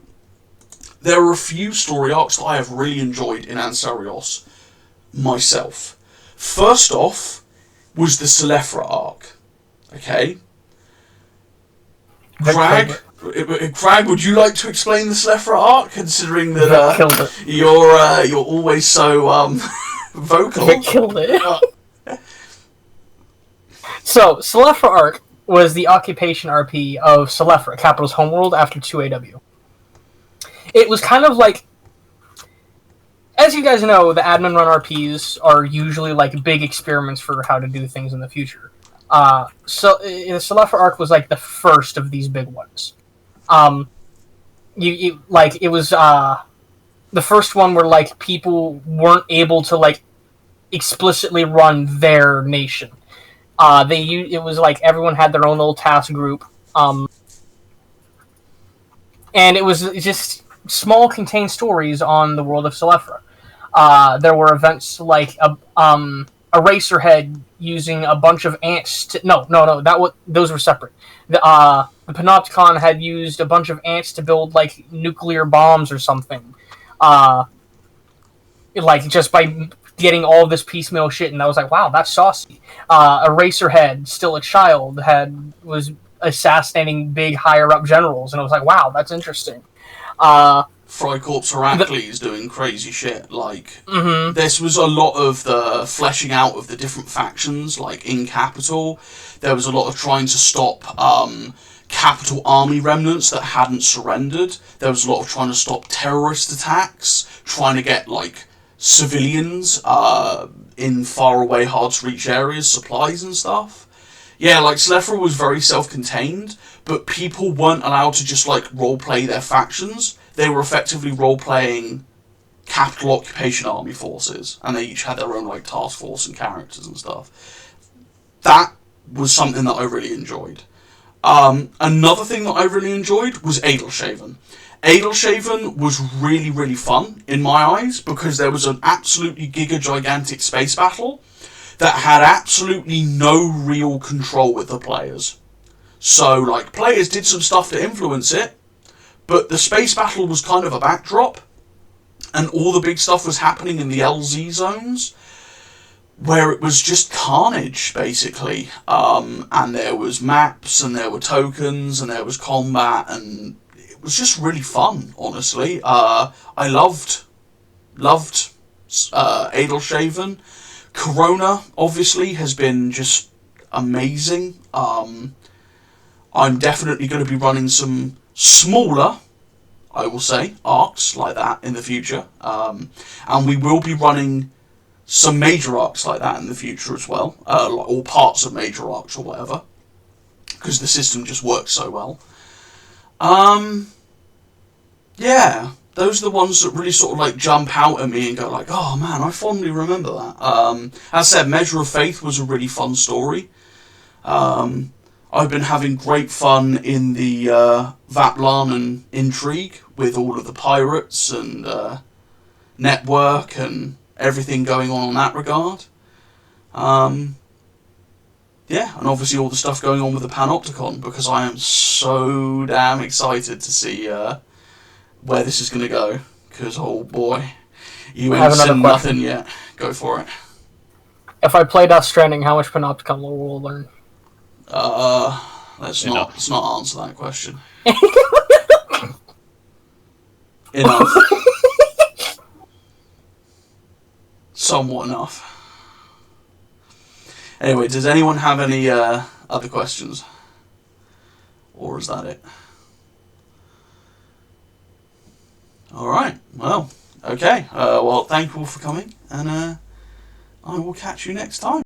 there are a few story arcs that I have really enjoyed in Ancerious myself. First off was the Celefra arc. Okay? Crag, would you like to explain the Celefra arc, considering that you're always so vocal? Vic killed it. So, Celefra Arc was the occupation RP of Celefra, Capital's homeworld, after 2AW. It was kind of like... As you guys know, the admin-run RPs are usually like big experiments for how to do things in the future. So, the Celefra Arc was like the first of these big ones. It was the first one where like people weren't able to like explicitly run their nation. It was like everyone had their own little task group, and it was just small contained stories on the world of Celefra. There were events like a Eraserhead using a bunch of ants to... those were separate. The Panopticon had used a bunch of ants to build like nuclear bombs or something. Like just by getting all this piecemeal shit, and I was like, wow, that's saucy. Eraserhead, still a child, was assassinating big higher up generals, and I was like, wow, that's interesting. Freikorps Heracles doing crazy shit. Like, this was a lot of the fleshing out of the different factions, like in Capital. There was a lot of trying to stop Capital army remnants that hadn't surrendered. There was a lot of trying to stop terrorist attacks, trying to get, like, civilians in faraway, hard-to-reach areas, supplies and stuff. Yeah, like, Celefra was very self-contained, but people weren't allowed to just, like, role-play their factions. They were effectively role-playing Capital Occupation Army forces, and they each had their own, like, task force and characters and stuff. That was something that I really enjoyed. Another thing that I really enjoyed was Adelshaven. Adelshaven was really, really fun in my eyes because there was an absolutely gigantic space battle that had absolutely no real control with the players. So, like, players did some stuff to influence it, but the space battle was kind of a backdrop, and all the big stuff was happening in the LZ zones, where it was just carnage, basically. And there was maps, and there were tokens, and there was combat, and it was just really fun, honestly. I loved Adelshaven. Corona, obviously, has been just amazing. I'm definitely going to be running some smaller, I will say, arcs like that in the future. And we will be running some major arcs like that in the future as well. Or parts of major arcs or whatever. Because the system just works so well. Yeah, those are the ones that really sort of like jump out at me and go like, oh man, I fondly remember that. As I said, Measure of Faith was a really fun story. I've been having great fun in the Vaplanen intrigue with all of the pirates and network and everything going on in that regard. Yeah, and obviously all the stuff going on with the Panopticon, because I am so damn excited to see where this is going to go. Because, oh boy, you ain't seen nothing yet. Go for it. If I play Death Stranding, how much Panopticon lore will I learn? Let's not answer that question. Enough. somewhat enough. Anyway, does anyone have any other questions? Or is that it? Alright, well, okay. Well, thank you all for coming, and I will catch you next time.